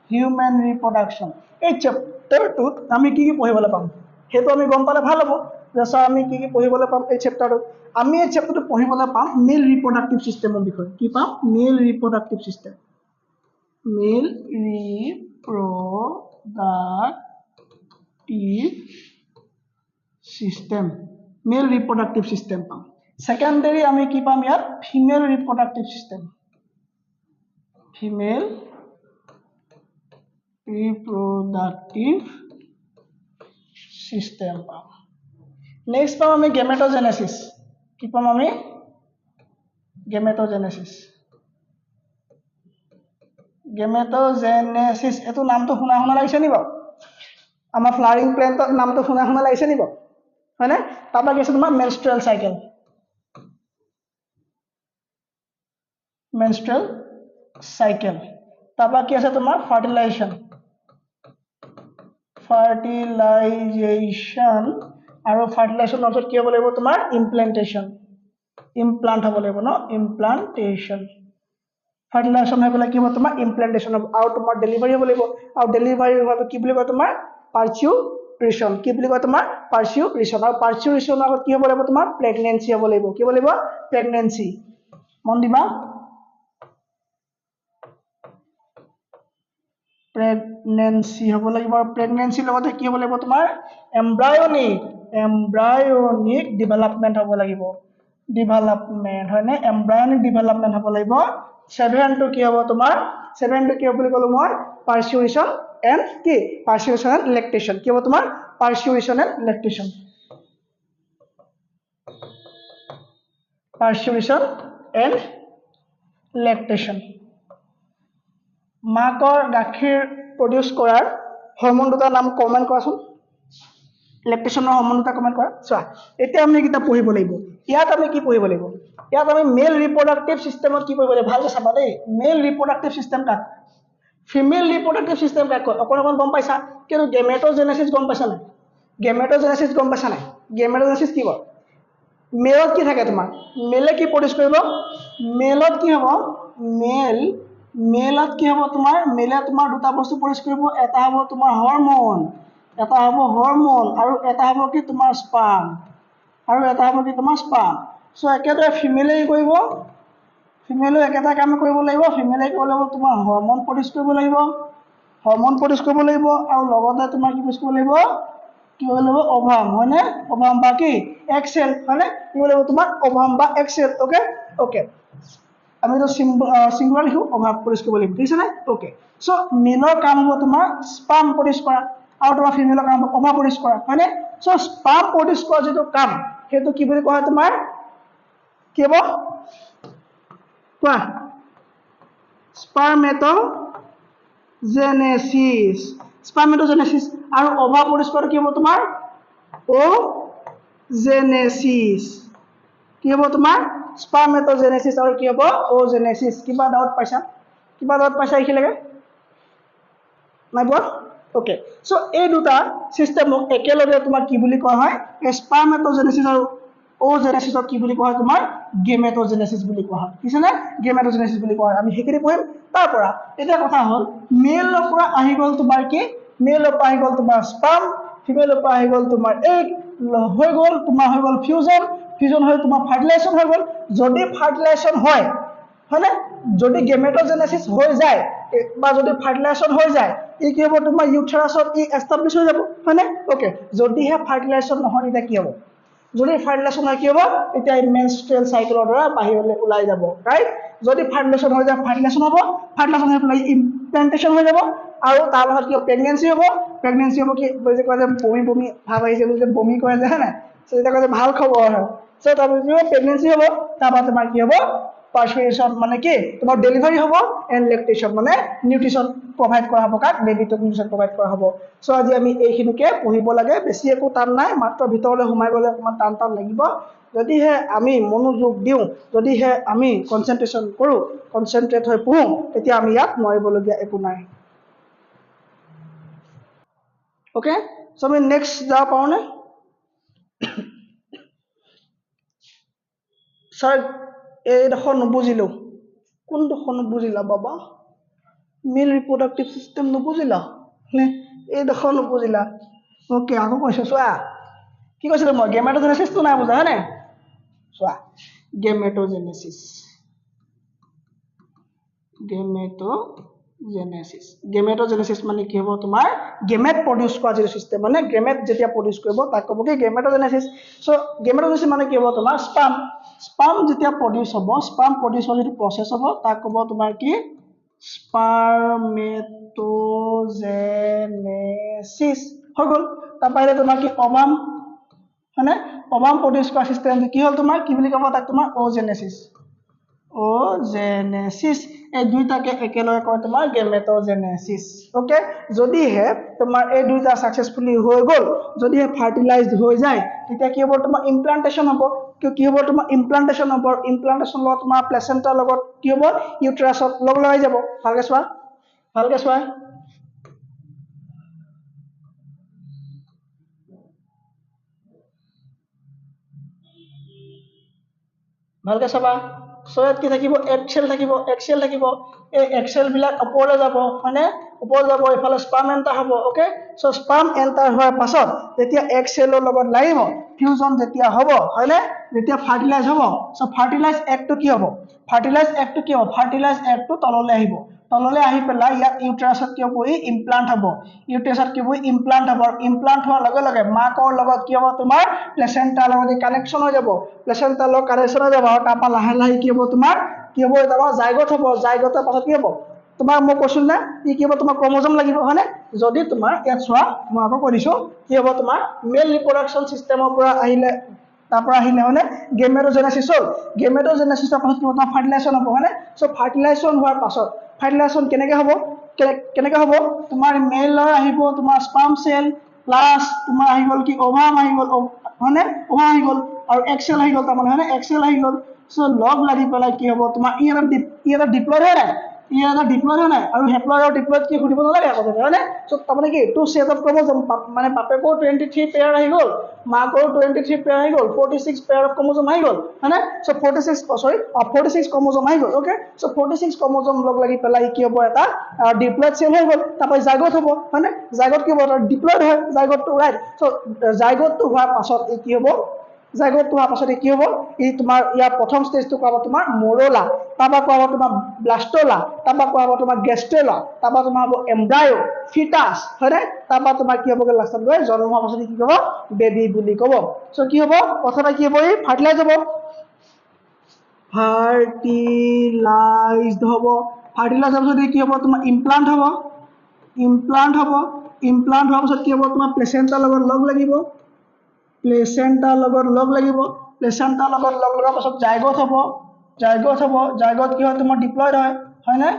হিউমেন ৰিপ্ৰডাকশ্যন এই চেপ্টাৰটোত আমি কি পঢ়িবলৈ পাম সেইটো আমি গম পালে ভাল হ'ব যে স্যাৰ আমি কি পঢ়িবলৈ পাম এই চেপ্টাৰটোত আমি এই চেপ্টাৰটো পঢ়িবলৈ পাম মেল ৰিপ্ৰডাক্টিভ সিস্টেমৰ বিষয়ে কি পাম মেল ৰিপ্ৰডাক্টিভ সিস্টেম মেল ৰিপ্ৰডাক্টিভ সিস্টেম পাম সেকেন্ডাৰী আমি কি পাম ইয়াত ফিমেল ৰিপ্ৰডাক্টিভ সিস্টেম পাম নেক্সট পাম আমি গেমেটোজেনেসিস কি পাম আমি গেমেটোজেনেসিস এটো নামটো শুনা লাগিছে নি বাৰু আমাৰ ফ্লাৱাৰিং প্লেন্টৰ নামটো শুনা লাগিছে নি বাৰু হয়নে তাৰপৰা কি আছে তোমাৰ মেনষ্ট্ৰুৱেল চাইকেল তাৰপৰা কি আছে তোমাৰ ফাৰ্টিলাইজেশ্যন আৰু ফাৰ্টিলাইজেশ্যনৰ পিছত কি হ'ব লাগিব তোমাৰ ইমপ্লান্ট হ'ব লাগিব ন ইমপ্লান্টেশ্যন ফাৰ্টিলাইজেশ্যন হৈ পেলাই কি হ'ব তোমাৰ ইমপ্লান্টেশ্যন হ'ব আৰু তোমাৰ ডেলিভাৰী হ'ব লাগিব আৰু ডেলিভাৰী হোৱাটো কি বুলি কয় তোমাৰ পাৰ্চিউৰেশ্যন কি বুলি কয় তোমাৰ পাৰ্চিউৰেশ্যন আৰু পাৰ্চিউৰেশ্যনৰ আগত কি হ'ব লাগিব তোমাৰ প্ৰেগনেন্সি হ'ব লাগিব কি হ'ব লাগিব প্ৰেগনেন্সি মন দিবা প্ৰেগনেন্সি হ'ব লাগিব আৰু প্ৰেগনেন্সিৰ লগতে কি হ'ব লাগিব তোমাৰ এমব্ৰায়নিক ডেভেলপমেন্ট হ'ব লাগিব ডেভেলপমেন্ট হয় নে এমব্ৰায়নিক ডেভেলপমেন্ট হ'ব লাগিব 7 টো কি হ'ব তোমাৰ 7 টো কি হ'ব বুলি ক'লো মই পাৰ্চিউৰেশ্যন এণ্ড লেক্টেশ্যন কি হ'ব তোমাৰ পাৰ্চিউৰেশ্যন এণ্ড লেক্টেশ্যন এণ্ড লেকটেশ্যন মাকৰ গাখীৰ প্ৰডিউচ কৰাৰ হৰমন দুটাৰ নাম কমেণ্ট কৰাচোন লেকটেশ্যনৰ হৰমন দুটা কমেণ্ট কৰা চোৱা এতিয়া আমি কিতাপ পঢ়িব লাগিব ইয়াত আমি কি পঢ়িব লাগিব ইয়াত আমি মেল ৰিপ্ৰডাক্টিভ চিষ্টেমত কি পঢ়িব লাগিব ভালকৈ চাবা দেই মেল ৰিপ্ৰডাক্টিভ চিষ্টেম কাক ফিমেল ৰিপ্ৰডাক্টিভ চিষ্টেম কাক কয় অকণ অকণ গম পাইছা কিন্তু গেমেট'জেনেচিছ গম পাইছা নাই গেমেট'জেনেচিছ গম পাইছা নাই গেমেট'জেনেচিছ কি কয় মেলত কি থাকে তোমাৰ মেলে কি প্ৰডিউচ কৰিব মেলত কি হ'ব মেলত কি হ'ব তোমাৰ মেলে তোমাৰ দুটা বস্তু প্ৰডিউচ কৰিব এটা হ'ব তোমাৰ হৰমন আৰু এটা হ'ব কি তোমাৰ স্পাৰ্ম চ' একেদৰে ফিমেলে কি কৰিব ফিমেলেও একেটা কাম কৰিব লাগিব ফিমেলে কি কৰিব লাগিব তোমাৰ হৰমন প্ৰডিউচ কৰিব লাগিব আৰু লগতে তোমাৰ কি প্ৰডিউচ কৰিব লাগিব অভাম হয়নে অভাম বা কি এক্সেল হয়নে কি কৰিব লাগিব তোমাৰ অভাম বা এক্সেল ওকে আমি তো সিঙ্গুলাৰ লিখো অভাম প্ৰডিউচ কৰিব লাগিব ঠিক আছে নে ওকে চ' মেলৰ কাম হ'ব তোমাৰ স্পাৰ্ম প্ৰডিউচ কৰা আৰু তোমাৰ ফিমেলৰ কাম হ'ব অভাম প্ৰডিউচ কৰা হয়নে চ' স্পাৰ্ম প্ৰডিউচ কৰা যিটো কাম সেইটো কি বুলি কোৱা হয় তোমাৰ কি হ'ব কোৱা স্পাৰ্মেট'জেনেচিছ আৰু অভাম প্ৰডিউচ কৰা কি হ'ব তোমাৰ অ'জেনেচিছ কি হ'ব তোমাৰ স্পাৰ্মেট'জেনেচিছ আৰু কি হ'ব অ'জেনেচিছ কিবা ডাউট পাইছা এইখিনিলৈকে নাই পোৱা ওকে চ' এই দুটা চিষ্টেমক একেলগে তোমাৰ কি বুলি কোৱা হয় স্পাৰ্মেট'জেনেচিছ আৰু অ'জেনেচিছক কি বুলি কোৱা হয় তোমাৰ গেমেট'জেনেচিছ বুলি কোৱা হয় ঠিক আছে নে গেমেট'জেনেচিছ বুলি কোৱা হয় আমি সেইখিনি পঢ়িম তাৰ পৰা এতিয়া কথা হ'ল মেলৰ পৰা আহি গ'ল তোমাৰ কি মেলৰ পৰা আহি গ'ল তোমাৰ স্পাৰ্ম ফিমেলৰ পৰা আহি গ'ল তোমাৰ এগ হৈ গ'ল ফিউজন হৈ তোমাৰ ফাৰ্টিলাইজেশ্যন হৈ গ'ল যদি ফাৰ্টিলাইজেশ্যন হয়নে যদি গেমেট'জেনেচিছ হৈ যায় বা যদি ফাৰ্টিলাইজেশ্যন হৈ যায় ই কি হ'ব তোমাৰ ইউথেৰাছত ই এষ্টাব্লিছ হৈ যাব হয়নে ওকে যদিহে ফাৰ্টিলাইজেশ্যন নহয় তেতিয়া কি হ'ব যদি ফাৰ্টিলাইজেশ্যন হয় কি হ'ব এতিয়া মেনষ্ট্ৰুৱেল চাইকেলৰ দ্বাৰা বাহিৰলৈ ওলাই যাব ৰাইট যদি ফাৰ্টিলাইজেশ্যন হৈ যায় ফাৰ্টিলাইজেশ্যন হৈ পেলাই ইমপ্লেণ্টেশ্যন হৈ যাব আৰু তাৰ লগত কি প্ৰেগনেঞ্চি হ'ব কি যে কয় যে বমি ভাৱ আহিছে বুলি যে বমি কৰে যে হয় নাই তেতিয়া কয় যে ভাল খবৰ হয় চ' তাৰপিছত কি হ'ব প্ৰেগনেঞ্চি হ'ব তাৰপৰা তোমাৰ কি হ'ব পাৰ্চুৱেশ্যন মানে কি তোমাৰ ডেলিভাৰী হ'ব এণ্ড লেকটেশ্যন মানে নিউট্ৰিশ্যন প্ৰভাইড কৰা হ'ব কাক বেবিটোক নিউট্ৰিশ্যন প্ৰভাইড কৰা হ'ব চ' আজি আমি এইখিনিকে পঢ়িব লাগে বেছি একো টান নাই মাত্ৰ ভিতৰলৈ সোমাই গ'লে অকণমান টান লাগিব যদিহে আমি মনোযোগ দিওঁ যদিহে আমি কনচেনট্ৰেশ্যন কৰোঁ কনচেনট্ৰেট হৈ পঢ়োঁ তেতিয়া আমি ইয়াত নোৱাৰিবলগীয়া একো নাই ওকে চ' আমি নেক্সট যাব পাৰোঁনে ছাৰ এইডোখৰ নুবুজিলোঁ কোনডোখৰ নুবুজিলা বাবা মেল ৰিপ্ৰডাক্টিভ চিষ্টেম নুবুজিলা নে এইডোখৰ নুবুজিলা ওকে আকৌ কৈছোঁ চোৱা কি কৈছিলোঁ মই গেমেট'জেনেচিছটো নাই বুজা হয়নে চোৱা গেমেট'জেনেচিছ মানে কি হ'ব তোমাৰ গেমেট প্ৰডিউচ কৰা যিটো চিষ্টেম মানে গেমেট যেতিয়া প্ৰডিউচ কৰিব তাক ক'ব কি গেমেট'জেনেচিছ চ' গেমেট'জেনেচিছ মানে কি হ'ব তোমাৰ স্পাৰ্ম যেতিয়া প্ৰডিউচ হ'ব স্পাৰ্ম প্ৰডিউচ হোৱাৰ যিটো প্ৰচেছ হ'ব তাক ক'ব তোমাৰ কি স্পাৰ্মেট'জেনেচিছ হৈ গ'ল তাৰ বাহিৰে তোমাৰ কি অভাম হয়নে অভাম প্ৰডিউচ কৰা চিষ্টেম কি হ'ল তোমাৰ কি বুলি ক'ব তাক তোমাৰ অ'জেনেচিছ এই দুইটাকে একেলগে কয় তোমাৰ গেমেট'জেনেচিছ ওকে যদিহে তোমাৰ এই দুইটা ছাকচেছফুলি হৈ গ'ল যদিহে ফাৰ্টিলাইজড হৈ যায় তেতিয়া কি হ'ব তোমাৰ ইমপ্লাণ্টেশ্যন হ'ব কি হ'ব তোমাৰ ইমপ্লাণ্টেশ্যন লগত তোমাৰ প্লেচেণ্টাৰ লগত কি হ'ব ইউটেৰাছত লগ লগাই যাব ভালকৈ চোৱা ভালকৈ চাবা চ' কি থাকিব এক্সেল থাকিব এই এক্সেলবিলাক ওপৰলৈ যাব হয়নে ওপৰলৈ যাব এইফালে স্পাৰ্ম এণ্টাৰ হ'ব ওকে চ' স্পাৰ্ম এণ্টাৰ হোৱাৰ পাছত যেতিয়া এক্সেলৰ লগত লাগিব ফিউজন যেতিয়া হ'ব হয়নে যেতিয়া ফাৰ্টিলাইজ হ'ব চ' ফাৰ্টিলাইজ এগটো কি হ'ব ফাৰ্টিলাইজ এগটো তললৈ আহি পেলাই ইয়াত ইউটেৰাছত কি হ'ব ইমপ্লাণ্ট হ'ব ইমপ্লাণ্ট হোৱাৰ লগে লগে মাকৰ লগত কি হ'ব তোমাৰ প্লেচেণ্টাৰ লগত কানেকশ্যন হৈ যাব আৰু তাৰপৰা লাহে লাহে কি হ'ব তোমাৰ জাইগত হ'ব জাইগতৰ পাছত কি হ'ব তোমাক মই কৈছোঁ নে কি হ'ব তোমাৰ ক্ৰম'জম লাগিব হয়নে যদি তোমাৰ ইয়াত চোৱা মই আকৌ কৈ দিছোঁ কি হ'ব তোমাৰ মেল ৰিপ্ৰডাকশ্যন চিষ্টেমৰ পৰা আহিলে তাৰপৰা আহিলে হয়নে গেমেটোজেনেসিছ হ'ল গেমেটোজেনেসিছৰ পাছত কি হ'ব তোমাৰ ফাৰ্টিলাইজেশ্যন হ'ব হয়নে চ' ফাৰ্টিলাইজেশ্যন হোৱাৰ পাছত ফাৰ্টিলাইজেশ্যন কেনেকৈ হ'ব তোমাৰ মেলৰ আহিব তোমাৰ স্পাৰ্ম চেল প্লাছ তোমাৰ আহি গ'ল কি অভাম আহি গ'ল হয়নে অভাম আহি গ'ল আৰু এক্সেল আহি গ'ল তাৰমানে হয়নে এক্সেল আহি গ'ল চ' লগ লাগি পেলাই কি হ'ব তোমাৰ ই এটা ডিপ্লয়ড হয় নাই ডিপ্লয়ড হয় নাই আৰু হেপ্লয়ড আৰু ডিপ্লয়ড কি সুধিব নালাগে আকৌ হয়নে চ' তাৰমানে কি টু ছেট অফ ক্ৰম'জম মানে বাপেকৰ 23 পেয়াৰ আহি গ'ল মাকৰ 23 পেয়াৰ আহি গ'ল 46 পেয়াৰ অফ ক্ৰম'জম আহি গ'ল হয়নে চ' 46 ক্ৰম'জম আহি গ'ল অ'কে চ' 46 ক্ৰম'জম লগ লাগি পেলাই কি হ'ব এটা ডিপ্লয়ড চেল হৈ গ'ল তাৰপৰা জাইগত হ'ব হয়নে জাইগত কি হ'ব এটা ডিপ্লয়ড হয় জাইগতটো ৰাইট চ' জাইগতটো হোৱাৰ পাছত কি হ'ব জাইগত হোৱাৰ পাছত কি হ'ব ই তোমাৰ ইয়াৰ প্ৰথম ষ্টেজটো কোৱা হ'ব তোমাৰ মৰলা তাৰপৰা কোৱা হ'ব তোমাৰ ব্লাষ্টলা তাৰপৰা কোৱা হ'ব তোমাৰ গেষ্ট্ৰেলা তাৰপৰা তোমাৰ হ'ব এম্ব্ৰায়ো ফিটাছ হয়নে তাৰপৰা তোমাৰ কি হ'বগৈ লাষ্টত গৈ জন্ম হোৱাৰ পাছত কি ক'ব বেবী বুলি ক'ব চ' কি হ'ব প্ৰথমতে কি হ'ব ই ফাৰ্টিলাইজ হ'ব ফাৰ্টিলাইজড হ'ব ফাৰ্টিলাইজ হোৱাৰ পাছত কি হ'ব তোমাৰ ইমপ্লাণ্ট হ'ব ইমপ্লাণ্ট হোৱাৰ পাছত কি হ'ব তোমাৰ প্লেচেণ্টাৰ লগত লগ লাগিব প্লেচেণ্টাৰ লগত লগ লগাৰ পাছত জাইগত হ'ব জাইগত কি হয় তোমাৰ ডিপ্লয়ড হয়নে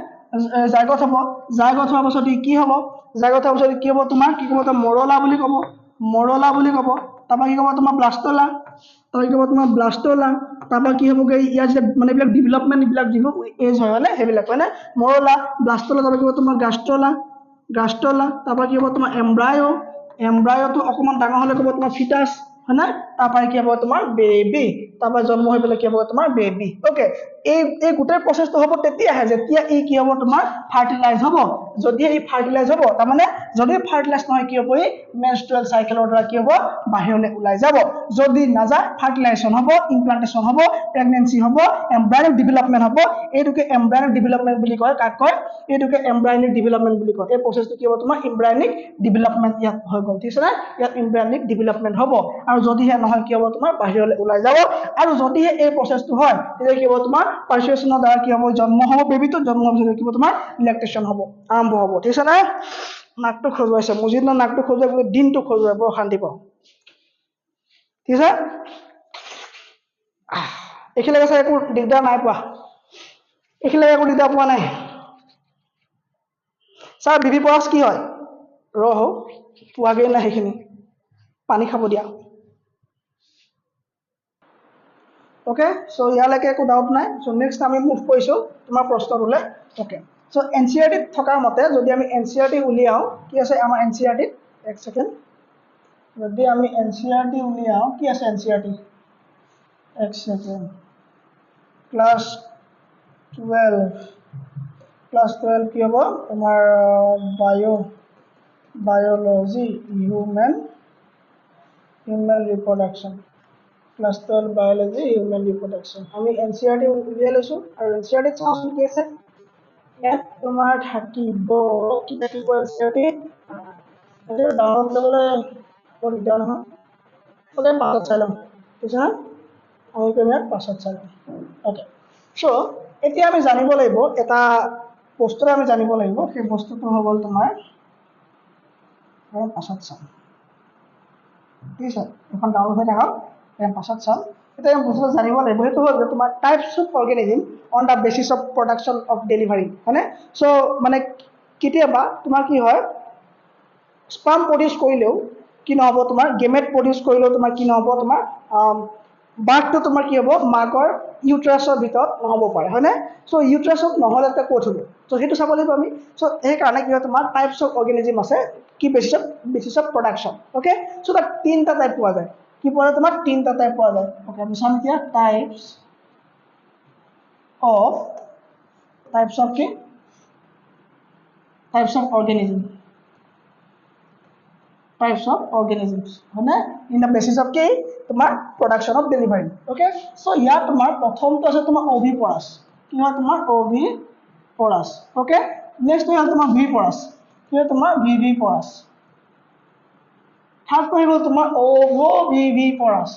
জাইগত হোৱাৰ পাছত কি হ'ব তোমাৰ কি ক'ব তোমাৰ মৰলা বুলি ক'ব তাৰপৰা কি ক'ব তোমাৰ ব্লাষ্টলা তাৰপৰা কি হ'বগৈ ইয়াৰ যে মানে এইবিলাক ডেভেলপমেণ্ট এইবিলাক যিবোৰ এজ হয় হয়নে সেইবিলাক হয়নে মৰলা ব্লাষ্টলা তাৰপৰা কি হ'ব তোমাৰ গাষ্ট্ৰলা তাৰপৰা কি হ'ব তোমাৰ এম্ব্ৰায়'টো অকণমান ডাঙৰ হ'লে ক'ব তোমাৰ ফিটাছ হয়নে তাৰপৰা কি হ'ব তোমাৰ বেবী তাৰপৰা জন্ম হৈ পেলাই কি হ'ব তোমাৰ বেবী অ'কে এই গোটেই প্ৰচেছটো হ'ব তেতিয়াহে যেতিয়া ই কি হ'ব তোমাৰ ফাৰ্টিলাইজ হ'ব যদিহে ই ফাৰ্টিলাইজ হ'ব তাৰমানে যদি ফাৰ্টিলাইজ নহয় কি হ'ব ই মেনষ্ট্ৰুৱেল চাইকেলৰ দ্বাৰা কি হ'ব বাহিৰলৈ ওলাই যাব যদি নাযায় ফাৰ্টিলাইজেশ্যন হ'ব ইমপ্লান্টেশ্যন হ'ব প্ৰেগনেঞ্চি হ'ব এম্ব্ৰায়নিক ডেভেলপমেণ্ট হ'ব এইটোকে এম্ব্ৰায়নিক ডেভেলপমেণ্ট বুলি কয় কাক কয় এইটোকে এম্ব্ৰায়নিক ডেভেলপমেণ্ট বুলি কয় এই প্ৰচেছটো কি হ'ব তোমাৰ এম্ব্ৰায়নিক ডেভেলপমেণ্ট ইয়াত হৈ গ'ল ঠিক আছে নে ইয়াত এম্ব্ৰায়নিক ডেভেলপমেণ্ট হ'ব আৰু যদিহে নহয় কি হ'ব তোমাৰ বাহিৰলৈ ওলাই যাব আৰু যদিহে এই প্ৰচেছটো হয় তেতিয়া কি হ'ব তোমাৰ পাৰ্চুৱেশ্যনৰ দ্বাৰা কি হ'ব জন্ম হ'ব বেবীটো জন্ম হোৱাৰ পিছত কি হ'ব তোমাৰ লেক্টেশ্যন হ'ব আৰম্ভ হ'ব ঠিক আছে নে নাকটো খজুৱাইছে মোৰ যিদিনা নাকটো খজুৱাই বোলে দিনটো খজুৱাই বৰ অশান্তি পাওঁ ঠিক আছে এইখিনিলৈকে চাই একো দিগদাৰ নাই পোৱা নাই ছাৰ বিবি পৰাছ কি হয় পোৱাগৈ নাই সেইখিনি পানী খাব দিয়া অ'কে চ' ইয়ালৈকে একো ডাউট নাই চ' নেক্সট আমি মুভ কৰিছোঁ তোমাৰ প্ৰশ্নটোলৈ অ'কে চ' NCERT থকাৰ মতে যদি আমি NCERT উলিয়াওঁ কি আছে আমাৰ NCERT এক ছেকেণ্ড যদি আমি NCERT উলিয়াওঁ কি আছে NCERT এক ছেকেণ্ড ক্লাছ 12 কি হ'ব তোমাৰ biology human reproduction class 12 biology human reproduction আমি NCERT উলিয়াই লৈছোঁ আৰু NCERT চাওঁচোন কি আছে ইয়াত তোমাৰ থাকিব কি থাকিব NCERT ডাউনলোড ল'বলৈ বৰ দিগদাৰ নহয় পাছত চাই ল'ম ঠিক আছে আমি ইয়াত পাছত চাই ল'ম অ'কে চ' এতিয়া আমি জানিব লাগিব এটা বস্তুৰে আমি জানিব লাগিব সেই বস্তুটো হৈ গ'ল তোমাৰ পাছত চাম ঠিক আছে এখন ডাউনলোড হৈ থাকক পাছত চাম এতিয়া বস্তুটো জানিব লাগিব সেইটো হ'ল যে তোমাৰ types of organism on the basis of production of delivery হয়নে চ' মানে কেতিয়াবা তোমাৰ কি হয় স্পাৰ্ম প্ৰডিউচ কৰিলেও কি নহ'ব তোমাৰ গেমেট প্ৰডিউচ কৰিলেও তোমাৰ কি নহ'ব তোমাৰ বাৰ্থটো তোমাৰ কি হ'ব মাকৰ ইউট্ৰাছৰ ভিতৰত নহ'ব পাৰে হয়নে চ' ইউট্ৰাছত নহ'লে এতিয়া ক'ত হ'ব চ' সেইটো চাব লাগিব আমি চ' সেইকাৰণে কি হয় তোমাৰ টাইপছ অফ অৰ্গেনিজিম আছে কি basis of production okay so' তাত তিনিটা টাইপ পোৱা যায় কি পোৱা যায় তোমাৰ তিনিটা টাইপ পোৱা যায় অ'কে আমি চাম এতিয়া টাইপছ অফ কি types of organism types of organisms হয়নে in the basis of কি তোমাৰ production of delivery okay so ইয়াত তোমাৰ প্ৰথমটো আছে তোমাৰ oviporous কি হয় তোমাৰ oviporous okay next হয় তোমাৰ viviporous কি হয় তোমাৰ viviporous থাৰ্ড হৈ গ'ল তোমাৰ ovoviviporous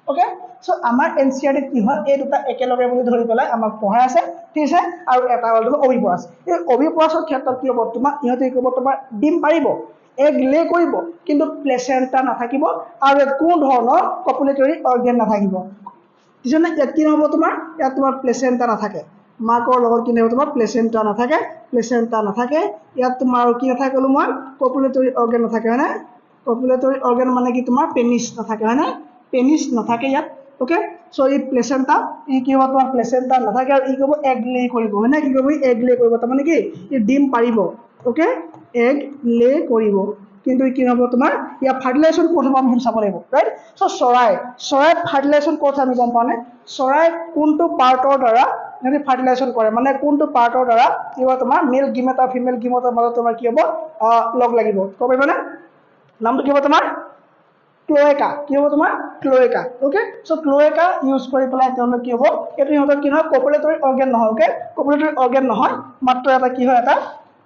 okay so আমাৰ NCERT কি হয় এই দুটা একেলগে বুলি ধৰি পেলাই আমাক পঢ়াই আছে ঠিক আছে আৰু এটা হ'ল তোমাৰ oviporous এই oviporous ক্ষেত্ৰত কি হ'ব তোমাৰ ইহঁতে কি হ'ব তোমাৰ ডিম পাৰিব এগ লে কৰিব কিন্তু প্লেচেণ্টা নাথাকিব আৰু কোনো ধৰণৰ কপুলেটৰী অৰ্গেন নাথাকিব বুজিছানে ইয়াত কি নহ'ব তোমাৰ ইয়াত তোমাৰ প্লেচেণ্টা নাথাকে মাকৰ লগত কি নহ'ব তোমাৰ প্লেচেণ্টা নাথাকে ইয়াত তোমাৰ আৰু কি নাথাকে ক'লো মই কপুলেটৰী অৰ্গেন নাথাকে হয়নে কপুলেটৰী অৰ্গেন মানে কি তোমাৰ পেনিছ নাথাকে হয়নে পেনিছ নাথাকে ইয়াত ওকে সো এই প্লেচেণ্টা ই কি হ'ব তোমাৰ প্লেচেণ্টা নাথাকে আৰু ই কৰিব এগ লে কৰিব হয়নে কি কৰিব এগ লে কৰিব তাৰমানে কি ই ডিম পাৰিব ওকে এগ লে কৰিব কিন্তু কি হ'ব তোমাৰ ইয়া ফাৰ্টিলাইজেশ্যন ক'ত হ'ব আমি চাব লাগিব ৰাইট সো চৰাই ফাৰ্টিলাইজেশ্যন ক'ত আমি গম পাওঁ নে চৰাই কোনটো পাৰ্টৰ দ্বাৰা যদি ফাৰ্টিলাইজেশ্যন কৰে মানে কোনটো পাৰ্টৰ দ্বাৰা কি হ'ব তোমাৰ মেল গিমেট আৰু ফিমেল গিমেটৰ মাজত তোমাৰ কি হ'ব লগ লাগিব ক'ব পাৰিবানে নামটো কি হ'ব তোমাৰ ক্লোয়েকা কি হ'ব তোমাৰ ক্লোয়েকা ওকে সো ক্লোয়েকা ইউজ কৰি পেলাই তেওঁলোক কি হ'ব এইটো ইহঁতৰ কি হয় কপুলেটৰী অৰ্গেন নহয় ওকে কপুলেটৰী অৰ্গেন নহয় মাত্ৰ এটা কি হয় এটা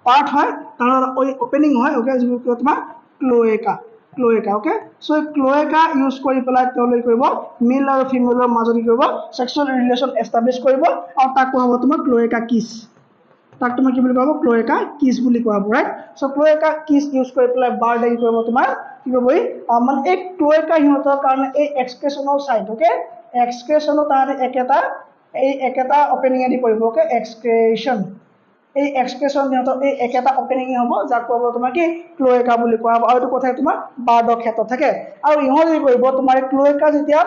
পাৰ্ট হয় তাৰ ওপেনিং হয় ওকে যিটো কি তোমাৰ ক্লোয়েকা ওকে সো ক্লোয়েকা ইউজ কৰি পেলাই তেওঁলোক কৰিব মেল আৰু ফিমেলৰ মাজত কি কৰিব সেক্সুৱেল ৰিলেশ্যন এষ্টাব্লিছ কৰিব আৰু তাক কোৱা হ'ব তোমাৰ ক্লোয়েকা কিছ তাক তোমাৰ কি বুলি কোৱা হ'ব ক্লোয়েকা কিছ বুলি কোৱা হ'ব ৰাইট সো ক্লোয়েকা কিছ ইউজ কৰি পেলাই বাৰ ডে কৰিব তোমাৰ কি হ'ব মানে এই ক্লোয়েকা সিহঁতৰ কাৰণে এই এক্সক্ৰেশ্যনৰ সাইট ওকে এক্সক্ৰেশ্যনৰ তাহাঁতে একেটা ওপেনিং দি কৰিব ওকে এক্সক্ৰেশ্যন এই এক্সপ্ৰেছন সিহঁতৰ এই একেটা ওপেনিং হ'ব যাক কোৱা হ'ব তোমাৰ কি ক্লোয়েকা বুলি কোৱা হ'ব আৰু এইটো কথা তোমাৰ বাৰ্ডৰ ক্ষেত্ৰত থাকে আৰু ইহঁত কি কৰিব তোমাৰ ক্লোয়েকা যেতিয়া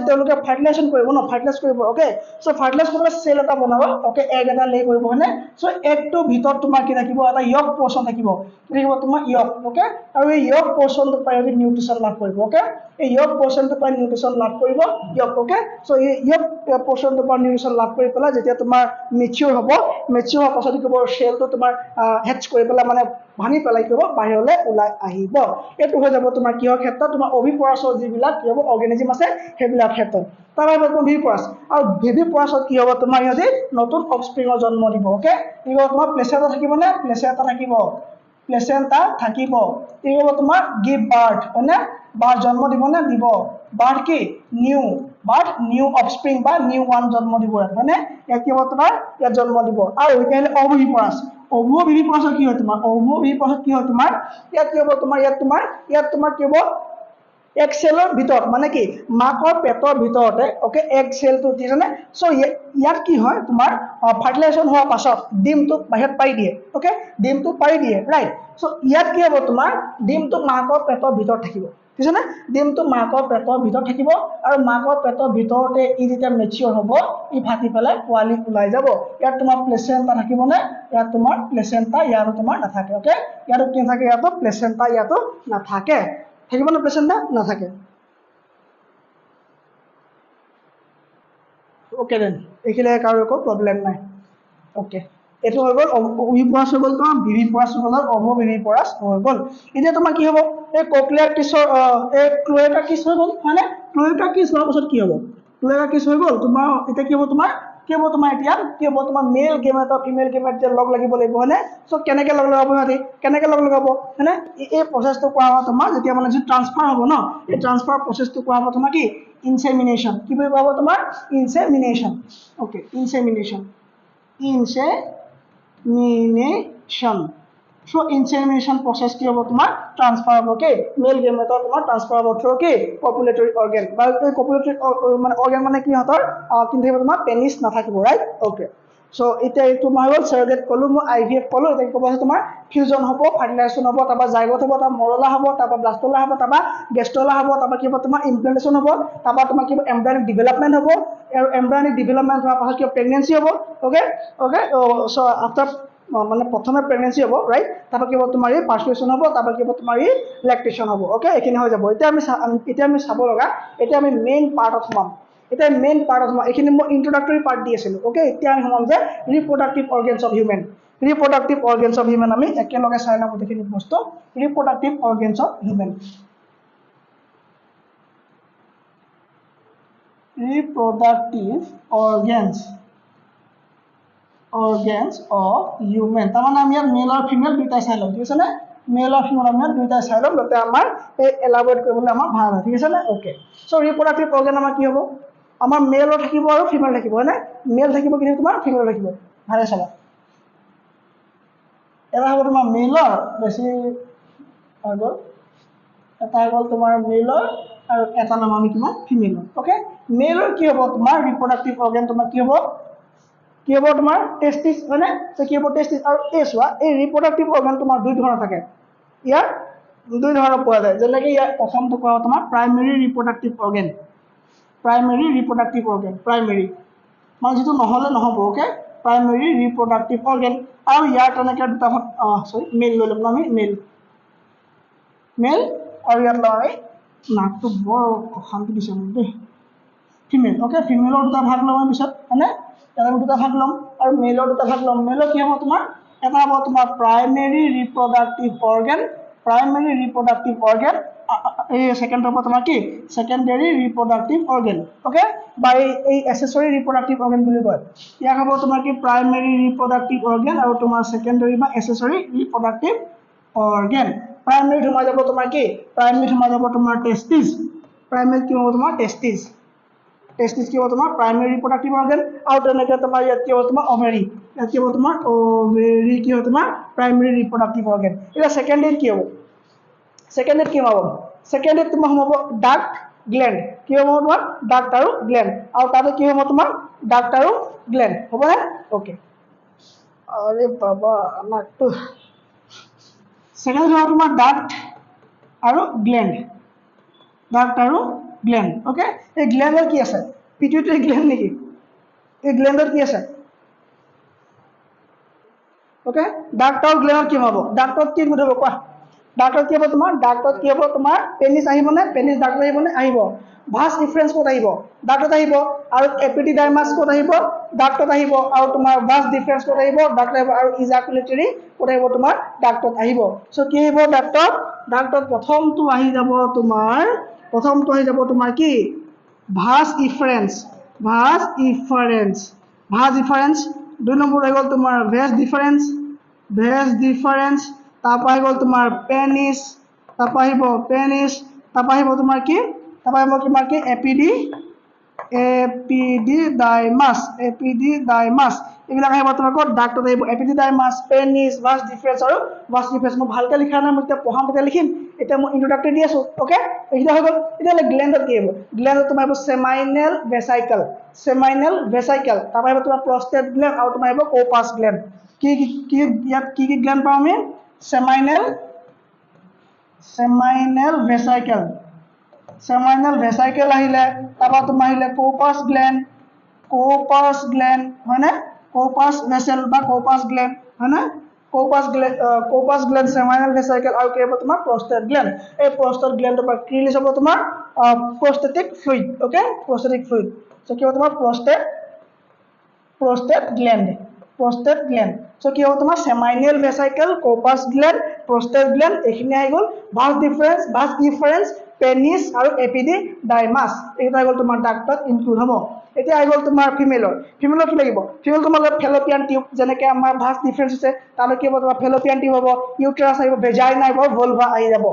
তেওঁলোকে ফাৰ্টিলাইজেশ্যন কৰিব ন ফাৰ্টিলাইজ কৰিব ওকে সো ফাৰ্টিলাইজ কৰিবলৈ চেল এটা বনাব ওকে এগ এটা লে কৰিব হয়নে সো এগটোৰ ভিতৰত তোমাৰ কি থাকিব এটা য়ক পৰ্চন থাকিব কি থাকিব তোমাৰ য়ক ওকে আৰু এই য়ক পৰ্চনটো পাই নিউট্ৰিশ্যন লাভ কৰিব ওকে এই য়ক পৰ্চনটো পাই নিউট্ৰিশ্যন লাভ কৰিব য়ক ওকে সো এই য়ক পৰ্চনটো পাই নিউট্ৰিশ্যন লাভ কৰি পেলাই যেতিয়া তোমাৰ মেচিউৰ হ'ব হোৱাৰ পাছত কি হ'ব চেলটো তোমাৰ হেচ কৰি পেলাই মানে ভাঙি পেলাই কি হ'ব বাহিৰলৈ ওলাই আহিব এইটো হৈ যাব তোমাৰ কিহৰ ক্ষেত্ৰত তোমাৰ অভিপৰাছৰ যিবিলাক কি হ'ব অৰ্গেনিজম আছে সেইবিলাক ক্ষেত্ৰত তাৰপৰা ভিভিপৰাছ আৰু ভিভিপৰাছত কি হ'ব তোমাৰ ইহঁতে নতুন অফস্প্ৰিঙৰ জন্ম দিব ওকে কি হ'ব তোমাৰ প্লেচেণ্টা থাকিবনে প্লেচেণ্টা থাকিব কি হ'ব তোমাৰ গিভ বাৰ্থ হয়নে বাৰ্থ জন্ম দিবনে দিব বাৰ্থ কি নিউ অফস্প্ৰিং বা নিউ ওৱান জন্ম দিব হয়নে ইয়াত কি হ'ব তোমাৰ ইয়াত জন্ম দিব আৰু সেইকাৰণে অভিপৰাছত কি হয় তোমাৰ ইয়াত কি হ'ব তোমাৰ ইয়াত তোমাৰ কি হ'ব এক সেলৰ ভিতৰত মানে কি মাকৰ পেটৰ ভিতৰতে ওকে এক সেলটো দিছনে সো ইয়াত কি হয় তোমাৰ ফাৰ্টিলাইজেশ্যন হোৱাৰ পাছত ডিমটো বাহিৰত পাৰি দিয়ে ওকে ডিমটো পাৰি দিয়ে ৰাইট সো ইয়াত কি হ'ব তোমাৰ ডিমটো মাকৰ পেটৰ ভিতৰত থাকিব বুজিছানে ডিমটো মাকৰ পেটৰ ভিতৰত থাকিব আৰু মাকৰ পেটৰ ভিতৰতে ই যেতিয়া মেচিউৰ হ'ব ই ফাটি পেলাই পোৱালি ওলাই যাব ইয়াত তোমাৰ প্লেচেণ্টা থাকিবনে ইয়াত তোমাৰ প্লেচেণ্টা ইয়াতো তোমাৰ নাথাকে ওকে ইয়াতো কি থাকে ইয়াতো প্লেচেণ্টা ইয়াতো নাথাকে থাকিব না প্লেচেণ্টা নাথাকে ওকে দেন এইখিনি কাৰো একো প্ৰব্লেম নাই ওকে এইটো হৈ গ'ল অভিপৰাছ হৈ গ'ল তোমাৰ ভিভিপৰাছ হৈ গ'ল অভিপৰাছ হৈ গ'ল এতিয়া তোমাৰ কি হ'ব এই কক্লিয়াৰ কিছৰ এই ক্লোয়েকা কিছ হৈ গ'ল হয়নে ক্লোয়েকা কিছ হোৱাৰ পাছত কি হ'ব ক্লোয়েকা কিছ হৈ গ'ল তোমাৰ এতিয়া কি হ'ব তোমাৰ এতিয়া কি হ'ব তোমাৰ মেল গেমেট আৰু ফিমেল গেমেট যে লগ লাগিব লাগিব হয়নে সো কেনেকৈ লগ লগাব সিহঁতি কেনেকৈ লগ লগাব হয়নে এই প্ৰচেছটো কৰা হ'ব তোমাৰ যেতিয়া মানে যিটো ট্ৰান্সফাৰ হ'ব ন এই ট্ৰান্সফাৰ প্ৰচেছটো কৰা হ'ব তোমাৰ কি ইনসেমিনেশ্যন কি বুলি কোৱা হ'ব তোমাৰ ইনসেমিনেশ্যন ওকে ইনসেমিনেশ্যন সো ইনসেমিনেশ্যন প্ৰচেছ কি হ'ব তোমাৰ ট্ৰান্সফাৰ হ'ব কি মেল গেমেটৰ তোমাৰ ট্ৰান্সফাৰ হ'ব থ্ৰু কি কপুলেটৰী অৰ্গেন বা কপুলেটৰী মানে অৰ্গেন মানে কি সিহঁতৰ কিন্তু তোমাৰ পেনিছ নাথাকিব ৰাইট ওকে সো এতিয়া এইটো মই হ'ল সাৰগেট ক'লো মই IVF ক'লো এতিয়া ক'ব আছে তোমাৰ ফিউজন হ'ব ফাৰ্টিলাইজেশ্যন হ'ব তাৰপৰা জাইগোট হ'ব তাৰপৰা মৰলা হ'ব তাৰপৰা ব্লাষ্টলা হ'ব তাৰপৰা গেষ্টলা হ'ব তাৰপৰা কি হ'ব তোমাৰ ইমপ্লেণ্টেশ্যন হ'ব তাৰপৰা তোমাৰ কি হ'ব এম্ব্ৰায়নিক ডেভেলপমেণ্ট হ'ব আৰু এম্ব্ৰায়নিক ডেভেলপমেণ্ট হোৱাৰ পাছত কি প্ৰেগনেঞ্চি হ'ব ওকে সো আফটাৰ মানে প্ৰথমে প্ৰেগনেঞ্চি হ'ব ৰাইট তাৰপৰা কি হ'ব তোমাৰ এই পাৰ্চুৱেশ্যন হ'ব তাৰপৰা কি হ'ব তোমাৰ এই লেক্টেশ্যন হ'ব ওকে এইখিনি হৈ যাব এতিয়া আমি চাব লগা এতিয়া আমি মেইন পাৰ্টত সোমাম এতিয়া মেইন পাৰ্টত সোমাম এইখিনি মই ইন্ট্ৰডাক্টৰী পাৰ্ট দি আছিলোঁ ওকে এতিয়া আমি সোমাম যে ৰিপ্ৰডাক্টিভ অৰ্গেনছ অফ হিউমেন আমি একেলগে চাই লওঁ গোটেইখিনি বস্তু ৰিপ্ৰডাক্টিভ অৰ্গেনছ অফ হিউমেন তাৰমানে আমি ইয়াত মেল আৰু ফিমেল দুটাই চাই ল'ম ঠিক আছে নে মেল আৰু ফিমেল আমি দুটাই চাই ল'ম যাতে আমাৰ এই এলাবৰেট কৰিবলৈ আমাৰ ভাল হয় ঠিক আছে নে ওকে সো ৰিপ্ৰডাক্টিভ অৰ্গেন আমাৰ কি হ'ব আমাৰ মেলৰ থাকিব আৰু ফিমেল থাকিব হয়নে মেল থাকিব কিন্তু তোমাৰ ফিমেল থাকিব ভালে চাবা এটা হ'ব তোমাৰ মেলৰ বেছি হৈ গ'ল এটা হৈ গ'ল তোমাৰ মেলৰ আৰু এটা নাম আমি তোমাৰ ফিমেলৰ অ'কে মেলৰ কি হ'ব তোমাৰ ৰিপ্ৰডাক্টিভ অৰ্গেন তোমাৰ কি হ'ব তোমাৰ টেষ্টিছ হয়নে কি হ'ব টেষ্টিছ আৰু এই চোৱা এই ৰিপ্ৰডাক্টিভ অৰ্গেন তোমাৰ দুই ধৰণৰ থাকে ইয়াৰ দুই ধৰণৰ পোৱা যায় যেনেকৈ ইয়াৰ প্ৰথমটো কোৱা তোমাৰ প্ৰাইমেৰী ৰিপ্ৰডাক্টিভ অৰ্গেন প্ৰাইমেৰী মানে যিটো নহ'লে নহ'ব অ'কে প্ৰাইমেৰী ৰিপ্ৰডাক্টিভ অৰ্গেন আৰু ইয়াৰ তেনেকৈ দুটা মেল লৈ ল'ম আমি মেল আৰু ইয়াত লয় নাকটো বৰ অশান্তি দিছে মোক দেই ফিমেল অ'কে ফিমেলৰ দুটা ভাগ ল'ম আমি পিছত হয়নে ইয়াত আমি দুটা ভাগ ল'ম আৰু মেলৰ দুটা ভাগ ল'ম মেলৰ কি হ'ব তোমাৰ এটা হ'ব তোমাৰ প্ৰাইমেৰী ৰিপ্ৰডাক্টিভ অৰ্গেন এই সেকেন্ড হ'ব তোমাৰ কি সেকেন্ডাৰী ৰিপ্ৰডাক্টিভ অৰ্গেন অ'কে বা এই এসেসৰি ৰিপ্ৰডাক্টিভ অৰ্গেন বুলি কয় ইয়াক হ'ব তোমাৰ কি প্ৰাইমেৰী ৰিপ্ৰডাক্টিভ অৰ্গেন আৰু তোমাৰ সেকেন্ডাৰী বা এসেসৰি ৰিপ্ৰডাক্টিভ অৰ্গেন প্ৰাইমেৰী সোমাই যাব তোমাৰ কি প্ৰাইমেৰী সোমাই যাব তোমাৰ টেষ্টিছ প্ৰাইমেৰী কি হ'ব তোমাৰ টেষ্টিছ কি হ'ব তোমাৰ প্ৰাইমেৰী ৰিপ্ৰডাক্টিভ অৰ্গেন আৰু তেনেকৈ তোমাৰ ইয়াত কি হ'ব তোমাৰ অভেৰী ইয়াত কি হ'ব তোমাৰ অভেৰী কি হ'ব তোমাৰ প্ৰাইমেৰী ৰিপ্ৰডাক্টিভ অৰ্গেন এতিয়া সেকেন্ডাৰীত কি হ'ব সেকেন্ডাৰীত তোমাৰ হ'ব ডাক্ট গ্লেণ্ড কি হ'ব তোমাৰ ডাক্ট আৰু গ্লেণ্ড আৰু তাতে কি হ'ব তোমাৰ ডাক্ট আৰু গ্লেণ্ড হ'বনে অ'কে আৰে বাবা নাকটো সেকেন্ড হ'ব তোমাৰ ডাক্ট আৰু গ্লেণ্ড অ'কে এই গ্লেণ্ডৰ কি আছে পিটুইটাৰী গ্লেণ্ড নেকি এই গ্লেণ্ডৰ কি আছে অ'কে ডাক্ট আৰু গ্লেণ্ডৰ কি হ'ব ডাক্টত কি হ'ব কোৱা ডাক্টত কি হ'ব তোমাৰ পেনিছ আহিবনে পেনিছ ডাক্টত আহিবনে আহিব ভাছ ডিফাৰেঞ্চ ক'ত আহিব ডাক্টত আহিব আৰু এপিডিডাৰ্মাছ ক'ত আহিব ডাক্টত আহিব আৰু তোমাৰ ভাছ ডিফাৰেঞ্চ ক'ত আহিব ডাক্টত আহিব আৰু ইজাকুলেটৰী ক'ত আহিব তোমাৰ ডাক্টত আহিব সো কি আহিব ডাক্টত প্ৰথমটো আহি যাব তোমাৰ কি ভাছ ডিফাৰেঞ্চ দুই নম্বৰ হৈ গ'ল তোমাৰ ভেজ ডিফাৰেঞ্চ তাৰপৰা আহি গ'ল তোমাৰ পেনিছ তাৰপৰা আহিব তোমাৰ কি এপিডিডাইমাছ এইবিলাক আহিব তোমাৰ ক'ত ডাক্টত আহিব এপিডিডাইমাছ পেনিছ ভাছ ডিফাৰেঞ্চ আৰু ভাছ ডিফাৰেঞ্চ মই ভালকৈ লিখা নাই মই এতিয়া পঢ়াম তেতিয়া লিখিম এতিয়া মই ইন্ট্ৰডাক্টৰী দি আছোঁ অ'কে এইকেইটা হৈ গ'ল এতিয়া গ্লেণ্ডত কি আহিব গ্লেণ্ডত তোমাৰ আহিব চেমাইনেল ভেচাইকেল তাৰপৰা আহিব তোমাৰ প্ৰষ্টেট গ্লেণ্ড আৰু তোমাৰ আহিব কৌপাছ গ্লেণ্ড ইয়াত কি গ্লেণ্ড পাওঁ আমি চেমাইনেল ভেচাইকেল আহিলে তাৰপৰা তোমাৰ আহিলে কৌপাছ গ্লেণ্ড হয়নে কৌপাছ ভেচেল বা কৌপাছ গ্লেণ্ড হয়নে কৌপাছ গ্লেণ্ড চেমাইনেল ভেচাইকেল আৰু কি হ'ব তোমাৰ প্ৰষ্টেট গ্লেণ্ড এই প্ৰষ্টেট গ্লেণ্ডৰ পৰা কি ৰিলিজ হ'ব তোমাৰ প্ৰষ্টেটিক ফ্লুইড অ'কে সো কি হ'ব তোমাৰ প্ৰষ্টেট গ্লেণ্ড সো কি হ'ব তোমাৰ চেমাইনেল ভেচাইকেল কৌপাছ গ্লেণ্ড প্ৰষ্টেট গ্লেণ্ড এইখিনি আহি গ'ল ভাছ ডিফাৰেঞ্চ পেনিছ আৰু এপিডিডাইমাছ এইকেইটা আহি গ'ল তোমাৰ ডাক্টত ইনক্লুড হ'ব এতিয়া আহি গ'ল তোমাৰ ফিমেলৰ কি লাগিব ফিমেল তোমাৰ ফেলোপিয়ান টিউব যেনেকৈ আমাৰ ভাছ ডিফাৰেঞ্চ হৈছে তালৈ কি হ'ব তোমাৰ ফেলোপিয়ান টিউব হ'ব ইউটেৰাছ আহিব ভেজাইনা আহিব ভলভা আহি যাব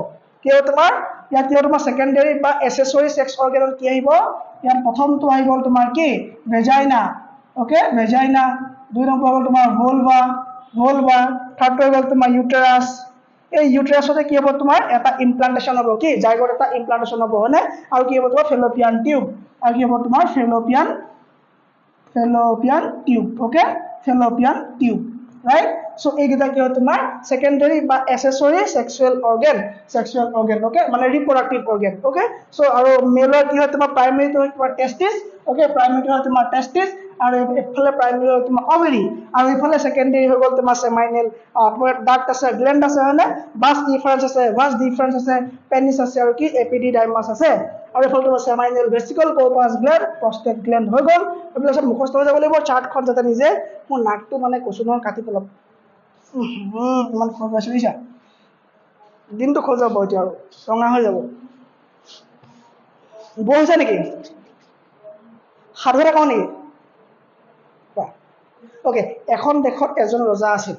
কি হ'ব তোমাৰ ইয়াত কি হ'ব তোমাৰ সেকেন্ডাৰী বা এসেসৰি সেক্স অৰ্গেনত কি আহিব ইয়াত প্ৰথমটো আহি গ'ল তোমাৰ কি ভেজাইনা অ'কে ভেজাইনা দুই নম্বৰ হৈ গ'ল তোমাৰ ভলভা থাৰ্ড হৈ গ'ল তোমাৰ ইউটেৰাছ এই ইউটেৰাছতে কি হ'ব তোমাৰ এটা ইমপ্লান্টেশ্যন হ'ব কি জাইগত এটা ইমপ্লান্টেশ্যন হ'ব হয়নে আৰু কি হ'ব তোমাৰ ফেলোপিয়ান টিউব আৰু কি হ'ব তোমাৰ fallopian tube okay fallopian tube right so এইকেইটা কি হয় তোমাৰ সেকেন্ডাৰী বা এসেসৰি সেক্সুৱেল অৰ্গেন অ'কে মানে ৰিপ্ৰডাক্টিভ অৰ্গেন অ'কে সো আৰু মেলৰ কি হয় তোমাৰ প্ৰাইমেৰীটো হয় তোমাৰ টেষ্টিছ অ'কে প্ৰাইমেৰীটো হয় তোমাৰ টেষ্টিছ আৰু এইফালে প্ৰাইমেৰী হয় তোমাৰ অভেৰী আৰু এইফালে সেকেন্ডাৰী হৈ গ'ল তোমাৰ চেমাইনেল ডাক্ট আছে গ্লেণ্ড আছে হয়নে ভাছ ডিফাৰেঞ্চ আছে পেনিছ আছে আৰু কি এপিডিডাইমাছ আছে আৰু এইফালে তোমাৰ চেমাইনেল ভেচিকল কৌপাছ গ্লেণ্ড প্ৰষ্টেট গ্লেণ্ড হৈ গ'ল এইবিলাক চব মুখস্থ হৈ যাব লাগিব চাৰ্টখন যাতে নিজে মোৰ নাকটো মানে কৈছোঁ নহয় কাটি পেলাম ইমান খজুৱাইছে বুজিছা দিনটো খজুৱাব এতিয়া আৰু ৰঙা হৈ যাব বৰ হৈছে নেকি সাধু এটা কওঁ নেকি অ'কে এখন দেশত এজন ৰজা আছিল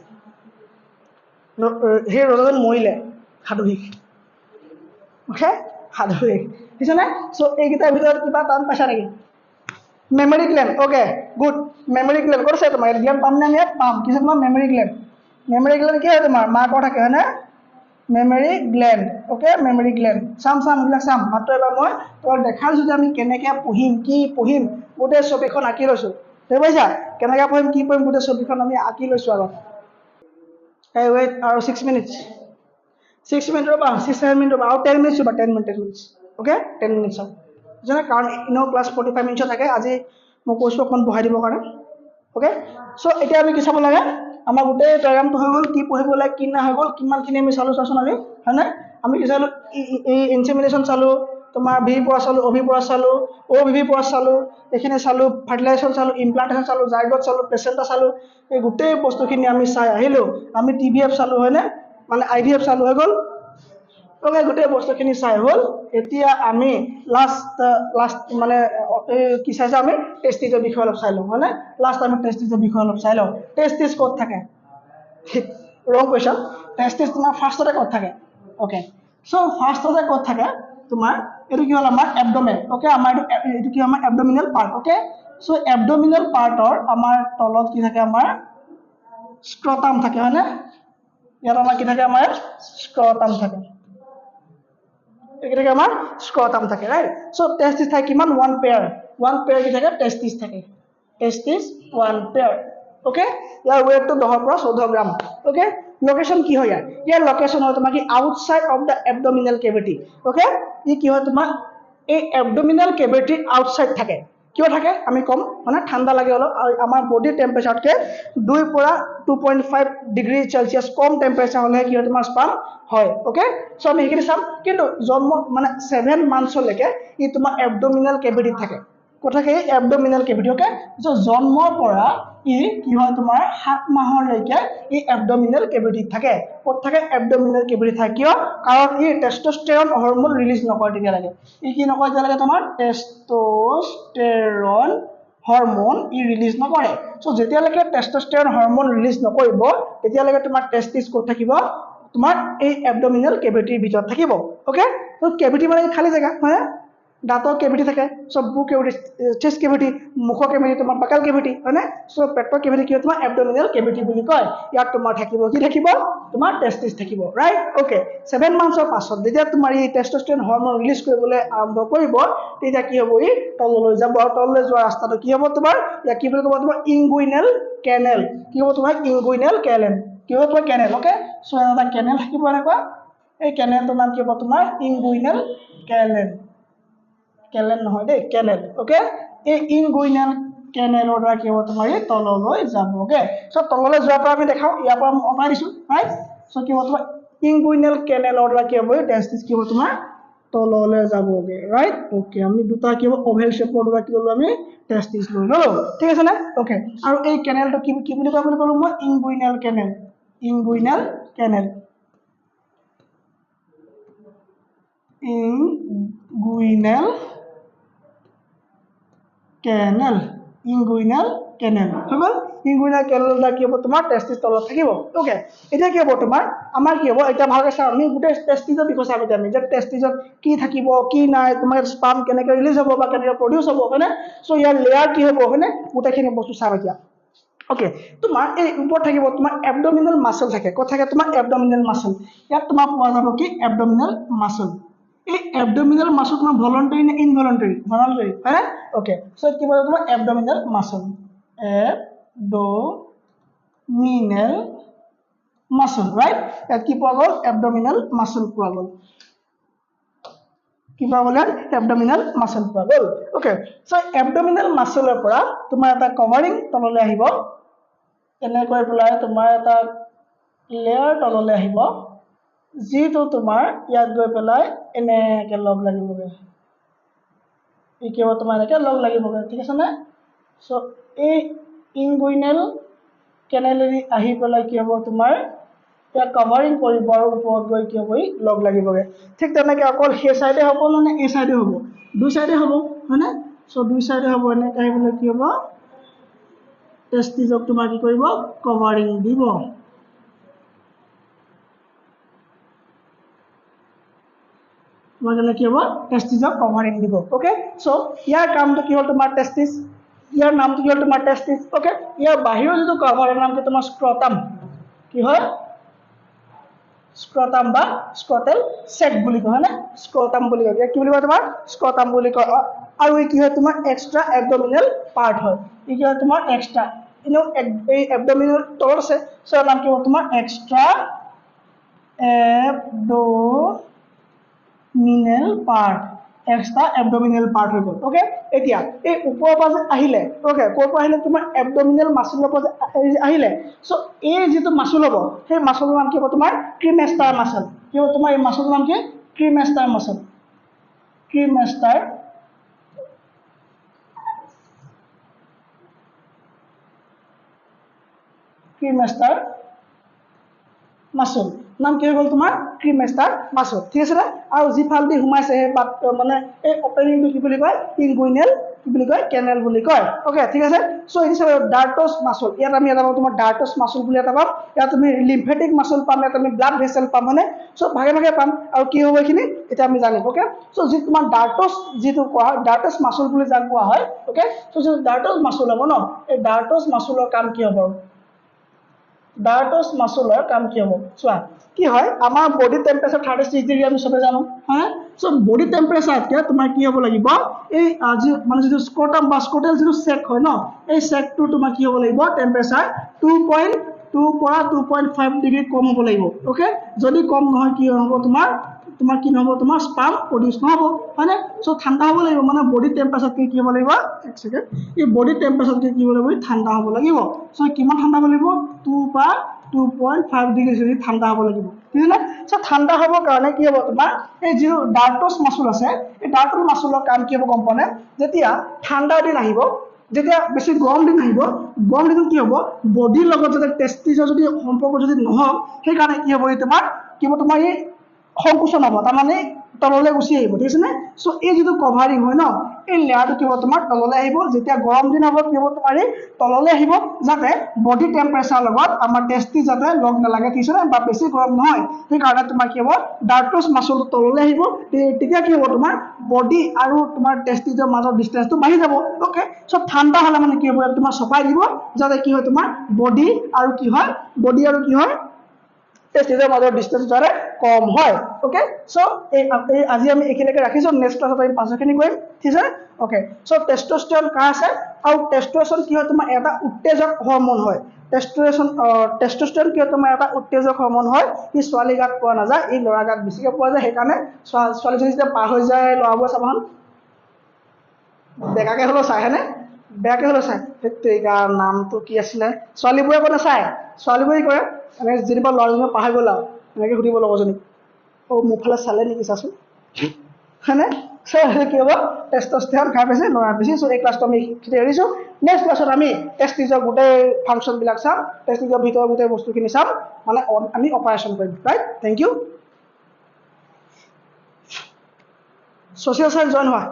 সেই ৰজাজন মৰিলে সাধু শেষ বুজিছানে চ' এইকেইটাৰ ভিতৰত কিবা টান পাইছা নেকি memory gland okay good memory gland ক'ত আছে তোমাৰ গ্লেণ্ড পাম নে ইয়াত পাম কিছু তোমাৰ মেমৰি গ্লেণ্ড কি হয় তোমাৰ মাকৰ থাকে হয়নে memory gland okay memory gland চাম এইবিলাক চাম মাত্ৰ এবাৰ মই তোমাক দেখাইছোঁ যে আমি কেনেকৈ পঢ়িম কি পঢ়িম গোটেই ছবিখন আঁকি লৈছোঁ ঠিক পাইছা কেনেকৈ পঢ়িম কি পঢ়িম গোটেই ছবিখন আমি আঁকি লৈছোঁ আগত এই ৱেইট আৰু 6 মিনিটছ 6 মিনিট ৰ'বা 6-7 মিনিট ৰ'বা আৰু 10 মিনিটছ ৰ'বা 10 মিনিটছ ওকে 10 মিনিটছ জানে কাৰণ ইনেও ক্লাছ 45 মিনিটছ থাকে আজি মই কৈছোঁ অকণমান বঢ়াই দিবৰ কাৰণে ওকে চ' এতিয়া আমি কি চাব লাগে আমাৰ গোটেই ডায়াগ্ৰামটো হৈ গ'ল কি পঢ়িব লাগে কি না হৈ গ'ল কিমানখিনি আমি চালোঁ চোৱাচোন আমি হয়নে আমি কি চালোঁ এই ইনচিমিনেশ্যন চালোঁ তোমাৰ ভি পৰা চালোঁ অ' ভি পৰা চালোঁ অ' ভি পৰা চালোঁ এইখিনি চালোঁ ফাৰ্টিলাইজেশ্যন চালোঁ ইমপ্লাণ্টেশ্যন চালোঁ জাইগত চালোঁ প্লেচেণ্টা চালোঁ এই গোটেই বস্তুখিনি আমি চাই আহিলোঁ আমি টি ভি এফ চালোঁ হয়নে মানে আই ভি এফ চালোঁ হৈ গ'ল ওকে গোটেই বস্তুখিনি চাই হ'ল এতিয়া আমি লাষ্ট মানে কি চাইছোঁ আমি টেষ্টিজৰ বিষয়ে অলপ চাই লওঁ হয়নে লাষ্ট আমি টেষ্টিজৰ বিষয়ে অলপ চাই লওঁ টেষ্টিজ ক'ত থাকে ৰং কুৱেশ্যন টেষ্টিজ তোমাৰ ফাৰ্ষ্টতে ক'ত থাকে ওকে চ' ফাৰ্ষ্টতে ক'ত থাকে তোমাৰ এইটো কি হ'ল আমাৰ এবডমেন ওকে আমাৰ এইটো কি আমাৰ এবডমিনেল পাৰ্ট ওকে চ' এবডমিনেল পাৰ্টৰ আমাৰ তলত কি থাকে আমাৰ স্ক্ৰটাম থাকে হয়নে ইয়াত আমাৰ কি থাকে আমাৰ স্ক্ৰটাম থাকে এইকেইটাকে আমাৰ স্ক্ৰটাম থাকে ৰাইট চ' টেষ্টিছ থাকে কিমান 1 পেয়াৰ কি থাকে টেষ্টিছ থাকে টেষ্টিছ 1 পেয়াৰ ওকে ইয়াৰ ৱেটটো 10 পৰা 14 গ্ৰাম ওকে লোকেশ্যন কি হয় ইয়াৰ লোকেশ্যন হয় তোমাৰ কি outside of the abdominal cavity okay ই কি হয় তোমাৰ এই এবডমিনেল কেভিটিৰ আউটসাইড থাকে কিয় থাকে আমি কম মানে ঠাণ্ডা লাগে অলপ আৰু আমাৰ বডিৰ টেম্পাৰেচাৰতকৈ 2 পৰা 2.5 ডিগ্ৰী চেলচিয়াছ কম টেম্পাৰেচাৰ হ'লে কি হয় তোমাৰ স্পাম হয় ওকে চ' আমি সেইখিনি চাম কিন্তু জন্ম মানে 7 মান্থছলৈকে ই তোমাৰ এবডমিনেল কেভিটিত থাকে কথাকে এই এবডমিনেল কেভিটি ওকে চ' জন্মৰ পৰা ই কি হয় তোমাৰ 7 মাহলৈকে ই এবডমিনেল কেভিটিত থাকে ক'ত থাকে এবডমিনেল কেভিটিত থাকে কিয় কাৰণ ই টেষ্টষ্টেৰন হৰম'ন ৰিলিজ নকৰে তেতিয়ালৈকে ই কি নকৰে তেতিয়ালৈকে তোমাৰ টেষ্টষ্টেৰন হৰম'ন ই ৰিলিজ নকৰে চ' যেতিয়ালৈকে টেষ্টষ্টেৰন হৰম'ন ৰিলিজ নকৰিব তেতিয়ালৈকে তোমাৰ টেষ্টিছ ক'ত থাকিব তোমাৰ এই এবডমিনেল কেভিটিৰ ভিতৰত থাকিব ওকে ত' কেভিটি মানে খালী জেগা হয় দাঁতৰ কেভিটি থাকে চ' বুক কেভিটি চেষ্ট কেভিটি মুখৰ কেভিটি তোমাৰ বাকাল কেভিটি হয়নে চ' পেটৰ কেভিটি কি হয় তোমাৰ এবডমিনেল কেভিটি বুলি কয় ইয়াত তোমাৰ থাকিব কি থাকিব তোমাৰ টেষ্টিছ থাকিব ৰাইট ওকে 7 মান্থছৰ পাছত যেতিয়া তোমাৰ এই টেষ্টষ্টেৰন হৰম'ন ৰিলিজ কৰিবলৈ আৰম্ভ কৰিব তেতিয়া কি হ'ব ই তললৈ যাব আৰু তললৈ যোৱা ৰাস্তাটো কি হ'ব তোমাৰ ইয়াক কি বুলি ক'ব তোমাৰ ইনগুইনেল কেনেল কি হ'ব তোমাৰ ইনগুইনেল কেনেল কি হ'ব তোমাৰ কেনেল ওকে চ' এটা কেনেল থাকিব এনেকুৱা এই কেনেলটোৰ নাম কি হ'ব তোমাৰ ইনগুইনেল কেনেল কেনেল নহয় দেই কেনেল ওকে এই ইনগুইনেল কেনেলৰ দ্বাৰা কি হ'ব তোমাৰ এই তললৈ যাব ওকে চ' তললৈ যোৱাৰ পৰা আমি দেখাওঁ ইয়াৰ পৰা মই অঁতাই দিছোঁ ৰাইট চ' কি হ'ব তোমাৰ ইনগুইনেল কেনেলৰ দ্বাৰা কি হ'ব টেষ্টিছ কি হ'ব তোমাৰ তললৈ যাবগৈ ৰাইট ওকে আমি দুটা কি হ'ব অভেল শেপৰ দ্বাৰা কি ল'লোঁ আমি টেষ্টিছ লৈ ল'লোঁ ঠিক আছে নে ওকে আৰু এই কেনেলটো কি বুলি কয় বুলি ক'লোঁ মই inguinal canal inguinal canal inguinal canal inguinal canal হৈ গ'ল ইনগুইনেল কেনেলৰ দ্বাৰা কি হ'ব তোমাৰ টেষ্টিছ তলত থাকিব ওকে এতিয়া কি হ'ব তোমাৰ আমাৰ কি হ'ব এতিয়া ভালকৈ চাওঁ আমি গোটেই টেষ্টিজৰ বিষয়ে চাম এতিয়া আমি যে টেষ্টিজত কি থাকিব কি নাই তোমাৰ স্পাম কেনেকৈ ৰিলিজ হ'ব বা কেনেকৈ প্ৰডিউচ হ'ব হয়নে চ' ইয়াৰ লেয়াৰ কি হ'ব হয়নে গোটেইখিনি বস্তু চাম এতিয়া ওকে তোমাৰ এই ওপৰত থাকিব তোমাৰ এবডমিনেল মাছল থাকে ক'ত থাকে তোমাৰ এবডমিনেল মাছল ইয়াত তোমাৰ পোৱা যাব কি এবডমিনেল মাছল এই এবডমিনেল মাছল তোমাৰ ভলণ্টাৰী নে ইনভলণ্টাৰী ভলণ্টাৰী হয়নে ওকে চ' কি পোৱা তোমাৰ এবডমিনেল মাছল এবডমিনেল মাছল ৰাইট ইয়াত কি পোৱা গ'ল এবডমিনেল মাছল পোৱা গ'ল কি পোৱা গ'ল এবডমিনেল মাছল পোৱা গ'ল ওকে চ' এবডমিনেল মাছলৰ পৰা তোমাৰ এটা কভাৰিং তললৈ আহিব এনেকৈ পেলাই তোমাৰ এটা লেয়াৰ তললৈ আহিব যিটো তোমাৰ ইয়াত গৈ পেলাই এনেকৈ লগ লাগিবগৈ ই কি হ'ব তোমাৰ এনেকৈ লগ লাগিবগৈ ঠিক আছে নে চ' এই ইনগুইনেল কেনেলেদি আহি পেলাই কি হ'ব তোমাৰ ইয়াত কভাৰিং কৰিব আৰু ওপৰত গৈ কি হ'ব ই লগ লাগিবগৈ ঠিক তেনেকৈ অকল সেই চাইডে হ'ব নে এই চাইডে হ'ব দুই চাইডে হ'ব হয়নে চ' দুই চাইডে হ'ব এনেকৈ আহি পেলাই কি হ'ব টেষ্টিজক তোমাৰ কি কৰিব কভাৰিং দিব তোমাৰ কাৰণে কি হ'ব টেষ্টিজক কভাৰিং দিব ওকে চ' ইয়াৰ কামটো কি হ'ল তোমাৰ টেষ্টিজ ইয়াৰ নামটো কি হ'ল তোমাৰ টেষ্টিজ ওকে ইয়াৰ বাহিৰৰ যিটো কভাৰৰ নামটো তোমাৰ স্ক্ৰটাম কি হয় স্ক্ৰটাম বা স্ক্ৰটেল চেক বুলি কয় হয়নে স্ক্ৰটাম বুলি কয় কি বুলি কয় তোমাৰ স্ক্ৰটাম বুলি কয় আৰু এই কি হয় তোমাৰ এক্সট্ৰা এবডমিনেল পাৰ্ট হয় ই কি হয় তোমাৰ এক্সট্ৰা এনেও এই এবডমিনেল তলত আছে সো নাম কি হ'ব তোমাৰ এক্সট্ৰা এবডমিনেল পাৰ্ট এক্সট্ৰা এবডমিনেল পাৰ্ট হৈ গ'ল ওকে এতিয়া এই ওপৰৰ পৰা যে আহিলে ওকে ক'ৰ পৰা আহিলে তোমাৰ এবডমিনেল মাসুলৰ পৰা আহিলে সো এই যেটো মাসুল হ'ব সেই মাসুলৰ নাম কি হ'ব তোমাৰ ক্ৰিমেষ্টাৰ মাসল কি হ'ব তোমাৰ এই মাসুলৰ নাম কি ক্ৰিমেষ্টাৰ মাসল ক্ৰিমেষ্টাৰ মাসুল নাম কি হ'ল তোমাৰ ক্ৰিমেষ্টাৰ মাসুল ঠিক আছে না আৰু যি ফালদি ঘুমাইছে হে মানে এই ওপেনিংটো কি বুলি কয় ইনগুইনেল কি বুলি কয় কেনেল বুলি কয় ওকে ঠিক আছে সো ইট ইজ ডাৰ্টছ মাসুল ইয়াত আমি এটা তোমাৰ ডাৰ্টছ মাসুল বুলি এটা পাম ইয়াত তুমি লিম্ফেটিক মাসুল পাম ইয়াত আমি ব্লাড ভেসেল পাম মানে সো ভাগে ভাগে পাম আৰু কি হ'ব এখিনি এটা আমি জানিম ওকে সো যি তোমাৰ ডাৰ্টছ যিটো কোৱা হয় ডাৰ্টছ মাসুল বুলি যাক কোৱা হয় ওকে সো যি ডাৰ্টছ মাসুল হ'ব ন এই ডাৰ্টছ মাসুলৰ কাম কি হ'ব ডাৰ্টছ মাসুলৰ কাম কি হ'ব চোৱা কি হয় আমাৰ বডি টেম্পাৰেচাৰ 36 ডিগ্ৰী আমি সবে জানো হ্যাঁ সো বডি টেম্পাৰেচাৰতকে তোমাৰ কি হ'ব লাগিব এই মানে যিটো স্ক্ৰটাম বা স্ক্ৰটেল যিটো চেক হয় ন এই চেকটো তোমাৰ কি হ'ব লাগিব টেম্পাৰেচাৰ 2.2 পৰা 2.5 ডিগ্ৰী কম হ'ব লাগিব ওকে যদি কম নহয় কি হ'ব তোমাৰ কি নহ'ব তোমাৰ স্পাম প্ৰডিউস নহ'ব হয়নে সো ঠাণ্ডা হ'ব লাগিব মানে বডি টেম্পাৰেচাৰতকে কি হ'ব লাগিব এক সেকেন্ড এই বডি টেম্পাৰেচাৰতকে কি হ'ব লাগিব ঠাণ্ডা হ'ব লাগিব সো কিমান ঠাণ্ডা হ'ব লাগিব 2 বা 2.5 ডিগ্ৰী যদি ঠাণ্ডা হ'ব লাগিব ঠিক আছে সো ঠাণ্ডা হ'বৰ কাৰণে কি হ'ব তোমাৰ এই যি ডাৰ্টছ মাসুল আছে এই ডাৰ্টছ মাসুলৰ কাম কি হ'ব গম পোৱা যেতিয়া ঠাণ্ডা দিন আহিব যেতিয়া বেছি গৰম দিন আহিব গৰম দিনত কি হ'ব বডিৰ লগত যদি টেষ্টিজৰ যদি সম্পৰ্ক যদি নহওক সেই কাৰণে কি হ'ব তোমাৰ এই সংকোচন হ'ব তাৰ মানে তললৈ গুচি আহিব ঠিক আছে নে সো এই যেটো কভাৰিং হয় ন এই লেয়াৰটো কি হ'ব তোমাৰ তললৈ আহিব যেতিয়া গৰম দিন হ'ব কি হ'ব তোমাৰ এই তললৈ আহিব যাতে বডি টেম্পাৰেচাৰ লগত আমাৰ টেষ্টি যাতে লগ নালাগে ঠিক আছে বা বেছি গৰম নহয় সেই কাৰণে তোমাৰ কি হ'ব ডাৰ্টছ মাসুলটো তললৈ আহিব তেতিয়া কি হ'ব তোমাৰ বডি আৰু তোমাৰ টেষ্টিজৰ মাজৰ ডিসটেন্সটো বাঢ়ি যাব ওকে সো ঠাণ্ডা হলে মানে কি হ'ব তোমাৰ সপাই দিব যাতে কি হয় তোমাৰ বডি আৰু কি হয় টেষ্টিজৰ মাজৰ ডিসটেন্স যাতে কম হয় ওকে সো আজি আমি এখিনিকে ৰাখিছো নেক্সট ক্লাছত আমি পাছৰখিনি কৰিম ঠিক আছে ওকে সো টেস্টোস্টেৰন কা আছে আৰু টেস্টোস্টেৰন কি হয় তোমাৰ এটা উত্তেজক হৰমোন হয় টেস্টোস্টেৰন কি হয় তোমাৰ এটা উত্তেজক হৰমোন হয় ই ছোৱালী গাত পোৱা নাযায় ই ল'ৰা গাত বেছিকৈ পোৱা যায় সেইকাৰণে ছোৱালীজনী যেতিয়া পাৰ হৈ যায় ল'ৰাবোৰে চাবাহন বেকাকে হলো চাই হয়নে বেয়াকে হলো চাই তেৰিকা নামটো কি আছিলে ছোৱালীবোৰে কোনে চাই ছোৱালীবোৰে কৰে মানে যেনিবা ল'ৰাজনে পাৰ হৈ গ'ল আৰু এনেকৈ সুধিব লগৰজনী মোৰ ফালে চালে নেকি চাচোন হয়নে সো কি হ'ব টেস্টোস্টেৰন খাই পাইছে ল'ৰা বেছি সো এই ক্লাছটো আমি এৰিছোঁ নেক্সট ক্লাছত আমি টেষ্টিজৰ গোটেই ফাংচনবিলাক চাম টেষ্টিজৰ ভিতৰৰ গোটেই বস্তুখিনি চাম মানে আমি অপাৰেশ্যন কৰিম right thank you social science join হোৱা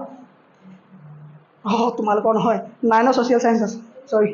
তোমালোকৰ নহয় 9 ছ'চিয়েল চায়েন্স আছে সৰি